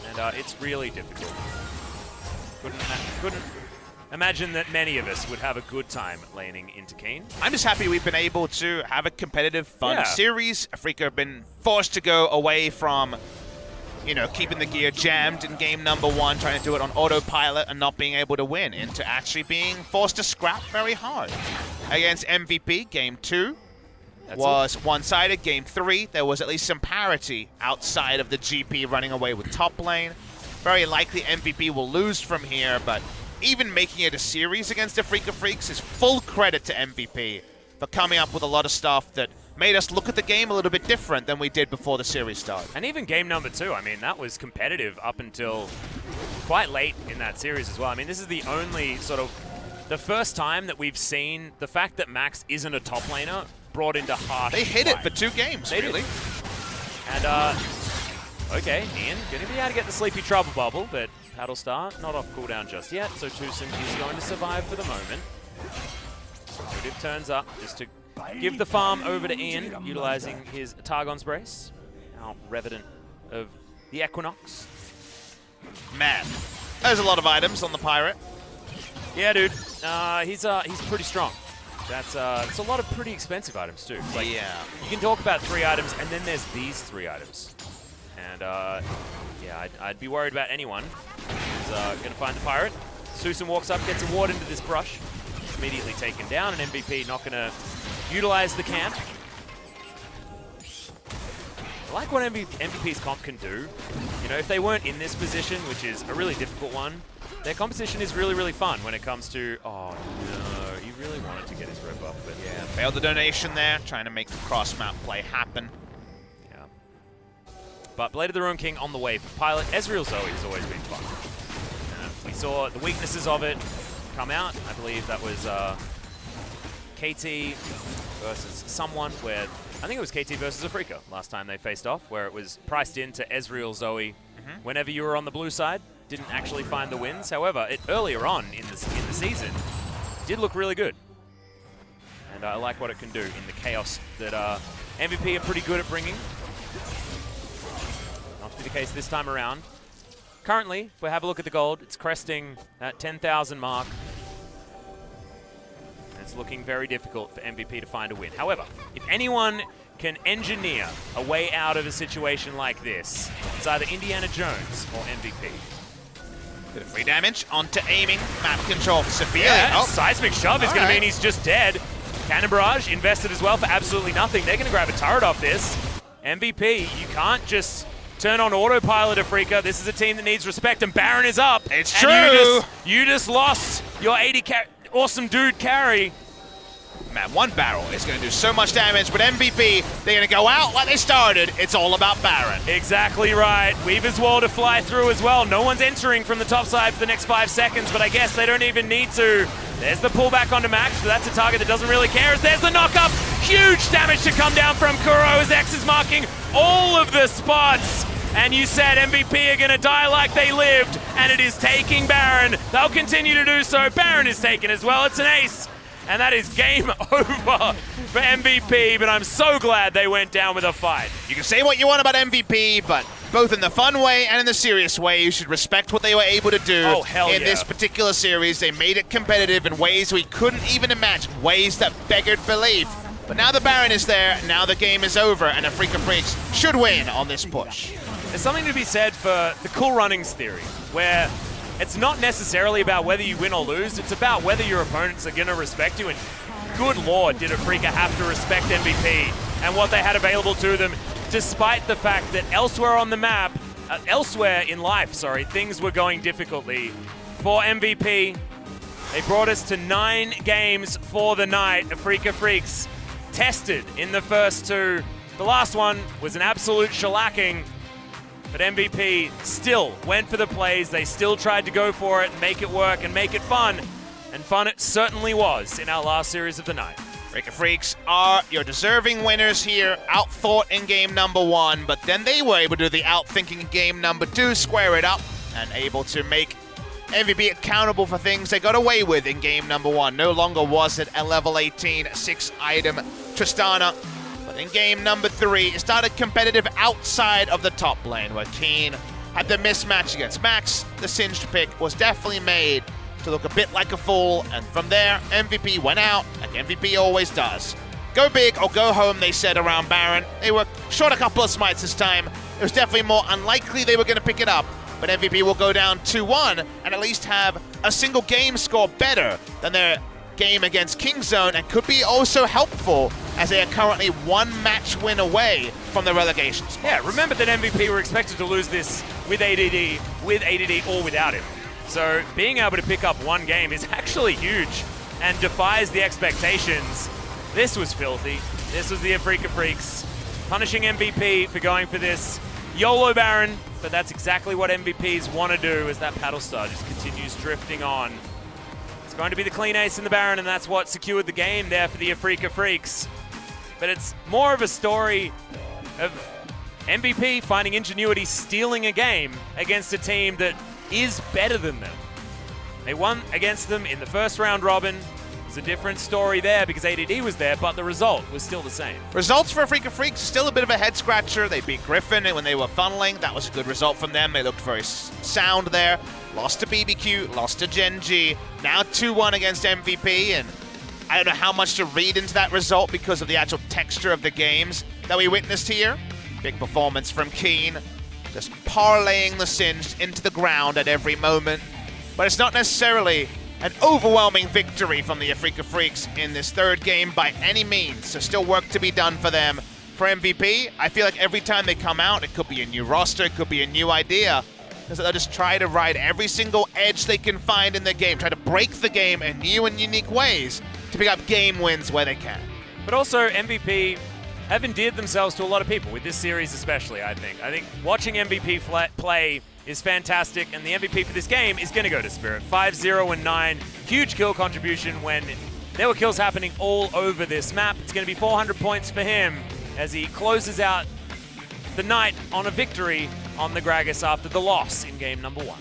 And it's really difficult. Couldn't imagine that many of us would have a good time laning into Keen. I'm just happy we've been able to have a competitive, fun series. Afreeca have been forced to go away from, you know, keeping the gear jammed in game number 1, trying to do it on autopilot and not being able to win, into actually being forced to scrap very hard. Against MVP, game 2 was one-sided. Game 3, there was at least some parity outside of the GP running away with top lane. Very likely MVP will lose from here, but even making it a series against Afreeca Freecs is full credit to MVP for coming up with a lot of stuff that made us look at the game a little bit different than we did before the series started. And even game number 2, I mean, that was competitive up until quite late in that series as well. I mean, this is the only sort of, the first time that we've seen the fact that Max isn't a top laner brought into harsh They hit fight. it for 2 games, They really. did. And Okay, Ian going to be able to get the Sleepy Trouble Bubble, but Paddlestar not off cooldown just yet, so Tucson is going to survive for the moment. Div turns up just to give the farm over to Ian, utilizing his Targon's Brace, now Revenant of the Equinox. Man, there's a lot of items on the Pirate. Yeah, dude, he's pretty strong. That's it's a lot of pretty expensive items too. Like, Yeah. you can talk about 3 items, and then there's these 3 items. And yeah, I'd be worried about anyone who's going to find the Pirate. Susan walks up, gets a ward into this brush. Immediately taken down, and MVP not going to utilize the camp. I like what MVP's comp can do. You know, if they weren't in this position, which is a really difficult one, their composition is really, really fun when it comes to, oh no, he really wanted to get his red buff, but Yeah, failed the donation there, trying to make the cross-map play happen. yeah. But Blade of the Ruin King on the way for Pilot. Ezreal Zoe has always been fun. We saw the weaknesses of it come out. I believe that was KT versus someone where, I think it was KT versus Afreeca last time they faced off, where it was priced into Ezreal Zoe whenever you were on the blue side. Didn't actually find the wins. However, it earlier on in the season did look really good. And I like what it can do in the chaos that MVP are pretty good at bringing. Not to be the case this time around. Currently, if we have a look at the gold, it's cresting that 10,000 mark. And it's looking very difficult for MVP to find a win. However, if anyone can engineer a way out of a situation like this, it's either Indiana Jones or MVP. Bit of free damage onto aiming, map control severely. Yeah, Oh, seismic shove is going to mean he's just dead. Cannon Barrage invested as well for absolutely nothing. They're going to grab a turret off this. MVP, you can't just turn on autopilot, Afreeca. This is a team that needs respect, and Baron is up. It's and true. You just lost your 80 awesome dude carry. man, one barrel is going to do so much damage, but MVP, they're going to go out like they started. It's all about Baron. Exactly right. Weaver's Wall to fly through as well. No one's entering from the top side for the next 5 seconds, but I guess they don't even need to. There's the pullback onto Max, but that's a target that doesn't really care. There's the knock-up. Huge damage to come down from Kuro as X is marking all of the spots. And you said MVP are going to die like they lived, and it is taking Baron. They'll continue to do so. Baron is taken as well. It's an ace. And that is game over for MVP, but I'm so glad they went down with a fight. You can say what you want about MVP, but both in the fun way and in the serious way, you should respect what they were able to do in this particular series. They made it competitive in ways we couldn't even imagine, ways that beggared belief. But now the Baron is there, now the game is over, and Afreeca Freecs should win on this push. There's something to be said for the cool runnings theory, where it's not necessarily about whether you win or lose, it's about whether your opponents are going to respect you, and good lord did Afreeca have to respect MVP and what they had available to them, despite the fact that elsewhere on the map, elsewhere in life, things were going difficultly for MVP. They brought us to 9 games for the night. Afreeca Freecs tested in the first 2. The last one was an absolute shellacking. But MVP still went for the plays. They still tried to go for it, make it work, and make it fun. And fun it certainly was in our last series of the night. Afreeca Freecs are your deserving winners here, outthought in game number 1, but then they were able to do the outthinking in game number 2, square it up, and able to make MVP accountable for things they got away with in game number 1. No longer was it a level 18 6-item Tristana. But in game number 3, it started competitive outside of the top lane, where Keen had the mismatch against Max. The singed pick was definitely made to look a bit like a fool, and from there, MVP went out, like MVP always does. Go big or go home, they said around Baron. They were short a couple of smites this time. It was definitely more unlikely they were going to pick it up, but MVP will go down 2-1 and at least have a single game score better than their game against Kingzone, and could be also helpful as they are currently 1 match win away from the relegation spots. Yeah, remember that MVP were expected to lose this with ADD or without him. So being able to pick up 1 game is actually huge and defies the expectations. This was filthy. This was the Afreeca Freecs punishing MVP for going for this YOLO Baron, but that's exactly what MVPs want to do as that Paddle Star just continues drifting on. It's going to be the clean ace in the Baron, and that's what secured the game there for the Afreeca Freecs. But it's more of a story of MVP finding ingenuity stealing a game against a team that is better than them. They won against them in the first round robin. It's a different story there because ADD was there, but the result was still the same. Results for Afreeca Freecs, still a bit of a head scratcher. They beat Griffin when they were funneling. That was a good result from them. They looked very sound there. Lost to BBQ, lost to Gen G. Now 2-1 against MVP, and I don't know how much to read into that result because of the actual texture of the games that we witnessed here. Big performance from Keen, just parlaying the Singed into the ground at every moment. But it's not necessarily an overwhelming victory from the Afreeca Freecs in this third game by any means, so still work to be done for them. For MVP, I feel like every time they come out, it could be a new roster, it could be a new idea, because they'll just try to ride every single edge they can find in the game, try to break the game in new and unique ways to pick up game wins where they can. But also, MVP have endeared themselves to a lot of people, with this series especially, I think. I think watching MVP play is fantastic, and the MVP for this game is going to go to Spirit. 5-0 and 9, huge kill contribution when there were kills happening all over this map. It's going to be 400 points for him as he closes out the night on a victory on the Gragas after the loss in game number 1.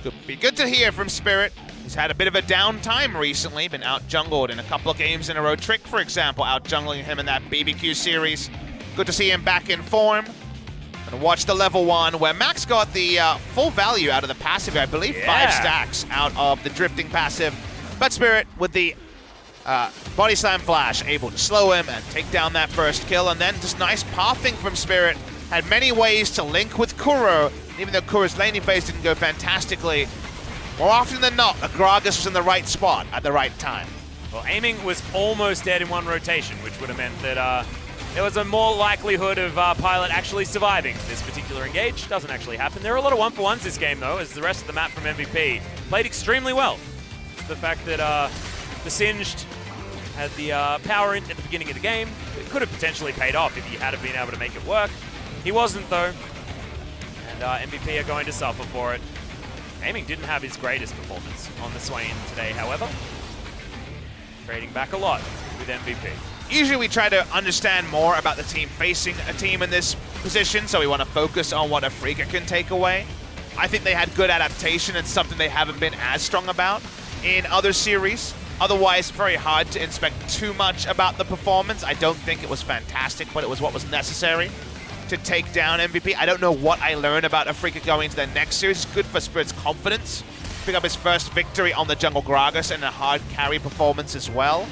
Could be good to hear from Spirit. He's had a bit of a down time recently, been out-jungled in a couple of games in a row. Trick, for example, out-jungling him in that BBQ series. Good to see him back in form. And watch the level 1 where Max got the full value out of the passive. I believe 5 stacks out of the drifting passive. But Spirit with the body slam flash able to slow him and take down that first kill. And then just nice pathing from Spirit. Had many ways to link with Kuro. Even though Kuro's laning phase didn't go fantastically, more often than not, the Gragas was in the right spot at the right time. Well, aiming was almost dead in one rotation, which would have meant that there was a more likelihood of Pilot actually surviving this particular engage. Doesn't actually happen. There are a lot of 1-for-1s this game, though, as the rest of the map from MVP played extremely well. The fact that the Singed had the power in at the beginning of the game, it could have potentially paid off if he had been able to make it work. He wasn't, though, and MVP are going to suffer for it. Aiming didn't have his greatest performance on the Swain today, however. Trading back a lot with MVP. Usually we try to understand more about the team facing a team in this position, so we want to focus on what Afreeca can take away. I think they had good adaptation and something they haven't been as strong about in other series. Otherwise, very hard to inspect too much about the performance. I don't think it was fantastic, but it was what was necessary to take down MVP. I don't know what I learned about Afreeca going into the next series. It's good for Spirit's confidence. Pick up his first victory on the jungle Gragas and a hard carry performance as well.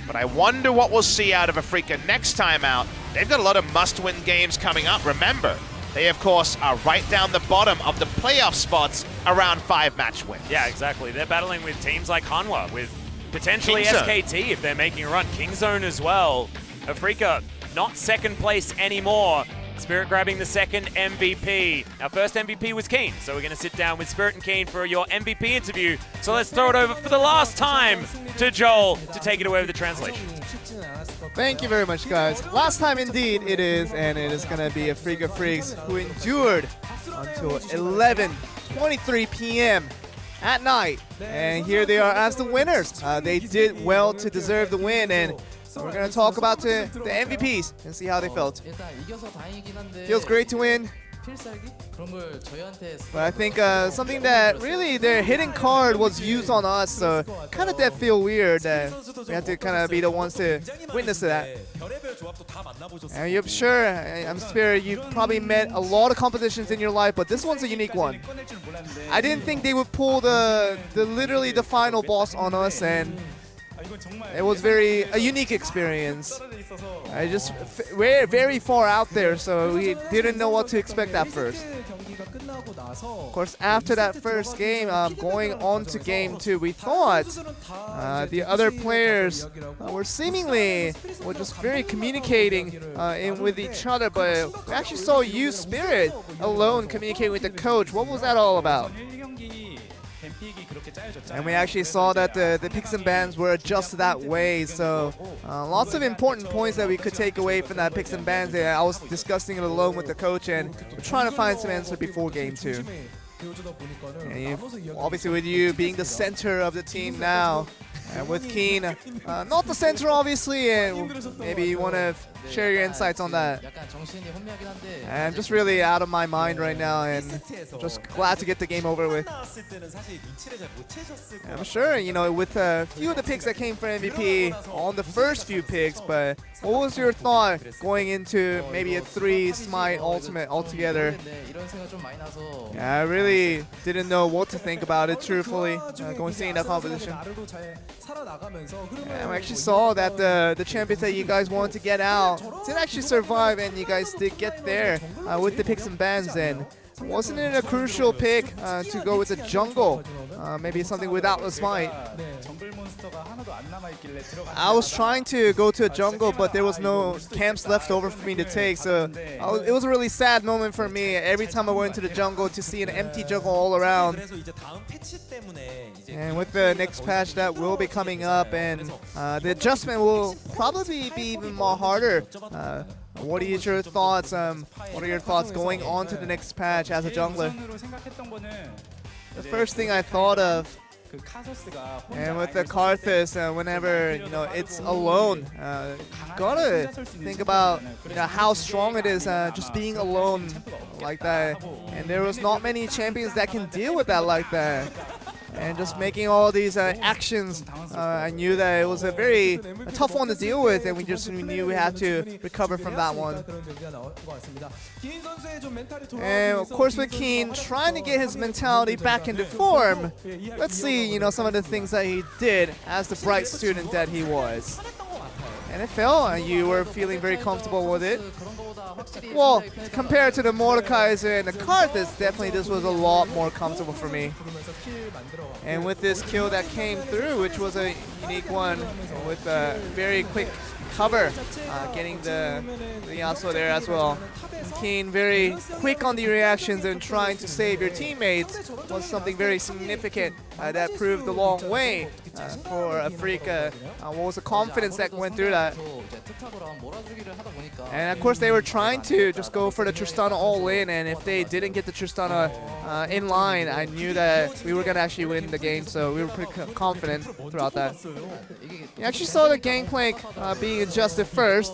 But I wonder what we'll see out of Afreeca next time out. They've got a lot of must-win games coming up. Remember, they, of course, are right down the bottom of the playoff spots around 5 match wins. Yeah, exactly. They're battling with teams like Hanwha, with potentially Kingzone. SKT if they're making a run. Kingzone as well. Afreeca not second place anymore. Spirit grabbing the second MVP. Our first MVP was Keen, so we're going to sit down with Spirit and Keen for your MVP interview. So let's throw it over for the last time to Joel to take it away with the translation. Thank you very much, guys. Last time indeed it is, and it is going to be Afreeca Freecs who endured until 11:23 p.m. at night. And here they are as the winners. They did well to deserve the win, and we're going to talk about the MVPs and see how they felt. Feels great to win. But I think something that really their hidden card was used on us, so kind of did feel weird that we had to kind of be the ones to witness that. And I'm sure, I'm sure you probably met a lot of competitions in your life, but this one's a unique one. I didn't think they would pull literally the final boss on us, and it was a unique experience. I just very far out there, so we didn't know what to expect at first. Of course, after that first game, going on to game 2, we thought the other players were seemingly just very communicating with each other, but we actually saw you, Spirit, alone communicating with the coach. What was that all about? And we actually saw that the picks and bans were adjusted that way, so lots of important points that we could take away from that picks and bans. I was discussing it alone with the coach, and we're trying to find some answer before game 2. And obviously with you being the center of the team now, And with Keen, not the center obviously, and maybe you want to share your insights on that. I'm just really out of my mind right now, and just glad to get the game over with. I'm sure, you know, with a few of the picks that came for MVP on the first few picks, but what was your thought going into maybe a 3 Smite Ultimate altogether? Yeah, I really didn't know what to think about it, truthfully, going seeing that competition. I actually saw that the champions that you guys wanted to get out did actually survive, and you guys did get there with the picks and bans. And wasn't it a crucial pick to go with the jungle? Maybe something without the smite. I was trying to go to a jungle, but there was no camps left over for me to take, so it was a really sad moment for me every time I went into the jungle to see an empty jungle all around. And with the next patch that will be coming up, and the adjustment will probably be even more harder. What are your thoughts? What are your thoughts going on to the next patch as a jungler? The first thing I thought of, and with the Karthus, whenever it's alone, you gotta think about how strong it is just being alone like that. And there was not many champions that can deal with that like that. And just making all these actions, I knew that it was a tough one to deal with, and we knew we had to recover from that one. And of course with Keen, trying to get his mentality back into form, let's see some of the things that he did as the bright student that he was. NFL, you were feeling very comfortable with it. Well, compared to the Mordekaiser and the Karthus, definitely this was a lot more comfortable for me. And with this kill that came through, which was a unique one, with a very quick cover, getting the Yasuo there as well. Keen very quick on the reactions and trying to save your teammates was something very significant that proved a long way for Afreeca. What was the confidence that went through that? And of course they were trying to just go for the Tristana all in, and if they didn't get the Tristana in line, I knew that we were going to actually win the game, so we were pretty confident throughout that. You actually saw the Gangplank being adjusted first.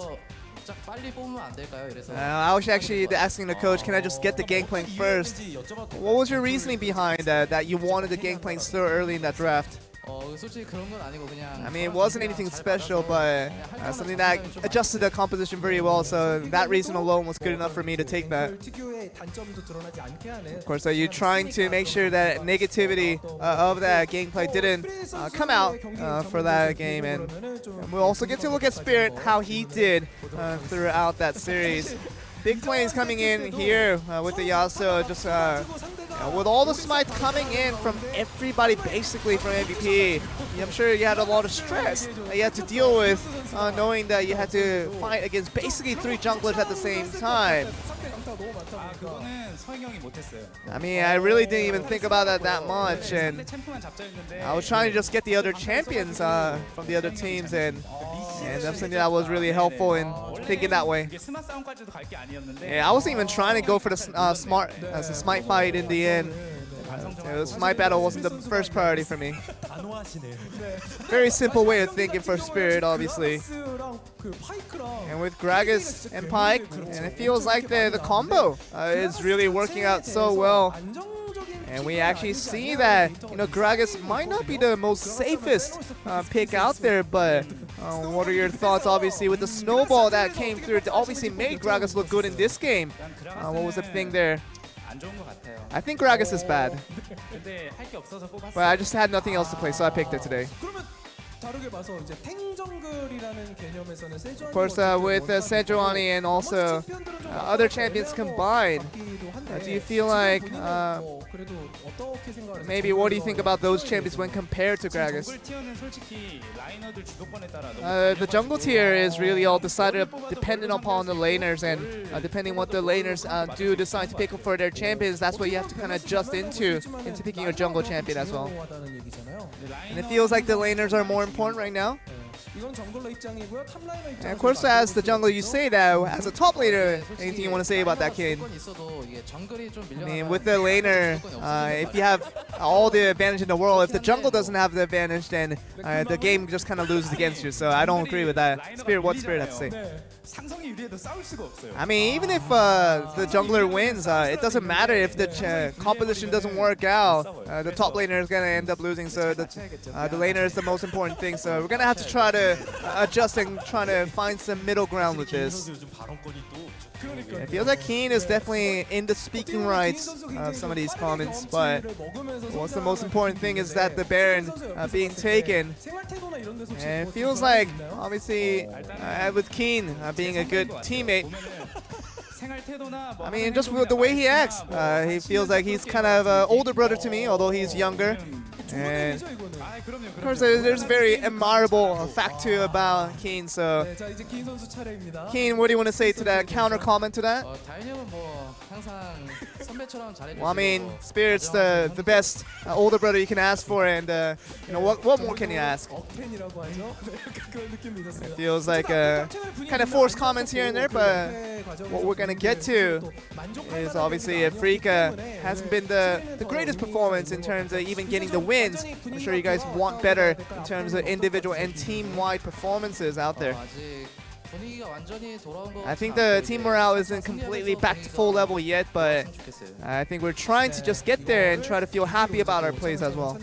I was actually asking the coach, can I just get the Gangplank first? What was your reasoning behind that you wanted the Gangplank so early in that draft? I mean, it wasn't anything special, but something that adjusted the composition very well, so that reason alone was good enough for me to take that. Of course, you're trying to make sure that negativity of that gameplay didn't come out for that game, and we'll also get to look at Spirit, how he did throughout that series. Big plays coming in here with the Yasuo, just with all the smites coming in from everybody basically from MVP. I'm sure you had a lot of stress that you had to deal with, knowing that you had to fight against basically 3 junglers at the same time. I mean, I really didn't even think about that much, and I was trying to just get the other champions from the other teams, and that's something that was really helpful in thinking that way. Yeah, I wasn't even trying to go for the smite fight in the end. The smite battle wasn't the first priority for me. Very simple way of thinking for Spirit, obviously. And with Gragas and Pyke, and it feels like the combo is really working out so well. And we actually see that Gragas might not be the most safest pick out there, but what are your thoughts, obviously, with the snowball that came through? It obviously made Gragas look good in this game. What was the thing there? I think Gragas is bad, but I just had nothing else to play, so I picked it today. Of course, with Sejuani and also other champions combined, do you feel like maybe what do you think about those champions when compared to Gragas? The jungle tier is really all decided dependent upon the laners, and depending what the laners do decide to pick up for their champions, that's what you have to kind of adjust into picking your jungle champion as well. And it feels like the laners are more important right now. And of course, as the jungler, you say that as a top laner, anything you want to say about that, kid? I mean, with the laner, if you have all the advantage in the world. If the jungle doesn't have the advantage, then the game just kind of loses against you. So I don't agree with that. Spirit, what Spirit have to say? I mean, even if the jungler wins, it doesn't matter if the competition doesn't work out. The top laner is gonna end up losing, so the laner is the most important thing. So we're gonna have to try to adjust and try to find some middle ground with this. Yeah, it feels like Keen is definitely in the speaking rights of some of these comments, but what's the most important thing is that the Baron being taken. And it feels like, obviously, with Keen being a good teammate, I mean, just with the way he acts, he feels like he's kind of an older brother to me, although he's younger. And of course, there's a very admirable fact too about Keen. So, Keen, what do you want to say to that counter comment to that? Well, I mean, Spirit's the best older brother you can ask for, and you know what more can you ask? It feels like kind of forced comments here and there, but what we're gonna get to is obviously Afreeca hasn't been the greatest performance in terms of even getting the wins. I'm sure you guys want better in terms of individual and team-wide performances out there. I think the team morale isn't completely back to full level yet, but I think we're trying to just get there and try to feel happy about our plays as well.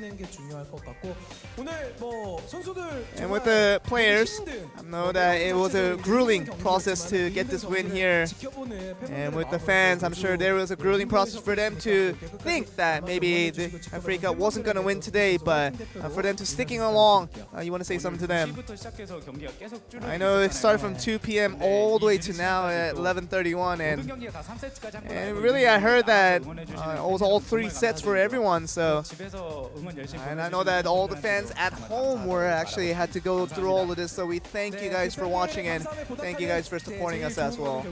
And with the players, I know that it was a grueling process to get this win here. And with the fans, I'm sure there was a grueling process for them to think that maybe the Afreeca wasn't going to win today, but for them to sticking along, you want to say something to them? I know it started from 2 p.m. all the way to now at 11:31, and really I heard that it was all 3 sets for everyone. So, and I know that all the fans at home were actually had to go through all of this. So we thank you guys for watching and thank you guys for supporting us as well.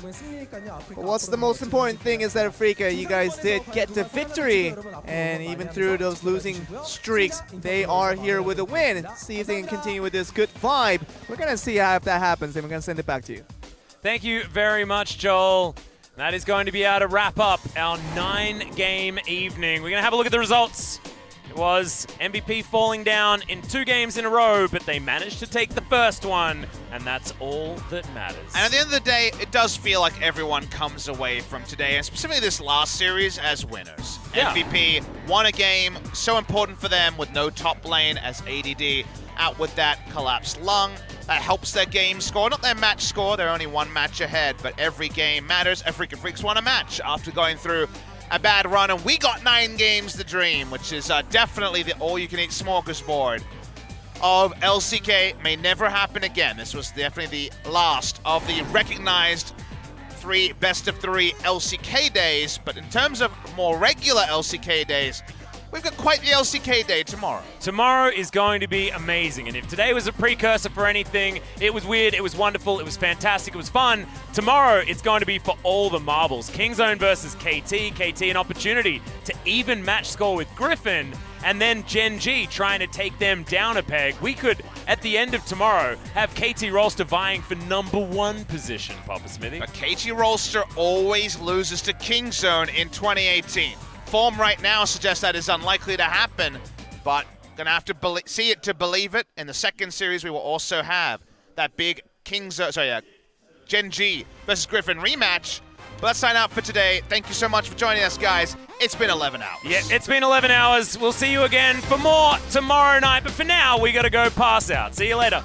But what's the most important thing is that Afreeca, you guys did get the victory, and even through those losing streaks, they are here with a win. See if they can continue with this good vibe. We're gonna see how if that happens, and we're gonna send it back to you. Thank you very much, Joel. That is going to be able to wrap up our 9-game evening. We're going to have a look at the results. It was MVP falling down in 2 games in a row, but they managed to take the first one, and that's all that matters. And at the end of the day, it does feel like everyone comes away from today, and specifically this last series, as winners. Yeah. MVP won a game, so important for them with no top lane as ADD out with that collapsed lung. That helps their game score, not their match score, they're only 1 match ahead, but every game matters. Afreeca Freecs won a match after going through a bad run, and we got 9 games to dream, which is definitely the all-you-can-eat smorgasbord of LCK. May never happen again. This was definitely the last of the recognized 3 best-of-3 LCK days, but in terms of more regular LCK days, we've got quite the LCK day tomorrow. Tomorrow is going to be amazing, and if today was a precursor for anything, it was weird, it was wonderful, it was fantastic, it was fun. Tomorrow, it's going to be for all the marbles. Kingzone versus KT. KT an opportunity to even match score with Griffin, and then Gen G trying to take them down a peg. We could, at the end of tomorrow, have KT Rolster vying for #1 position, Papa Smithy. But KT Rolster always loses to Kingzone in 2018. Form right now suggests that is unlikely to happen, but gonna have to see it to believe it. In the second series, we will also have that big Gen G versus Griffin rematch. But let's sign out for today. Thank you so much for joining us, guys. It's been 11 hours. Yeah, it's been 11 hours. We'll see you again for more tomorrow night, but for now, we gotta go pass out. See you later.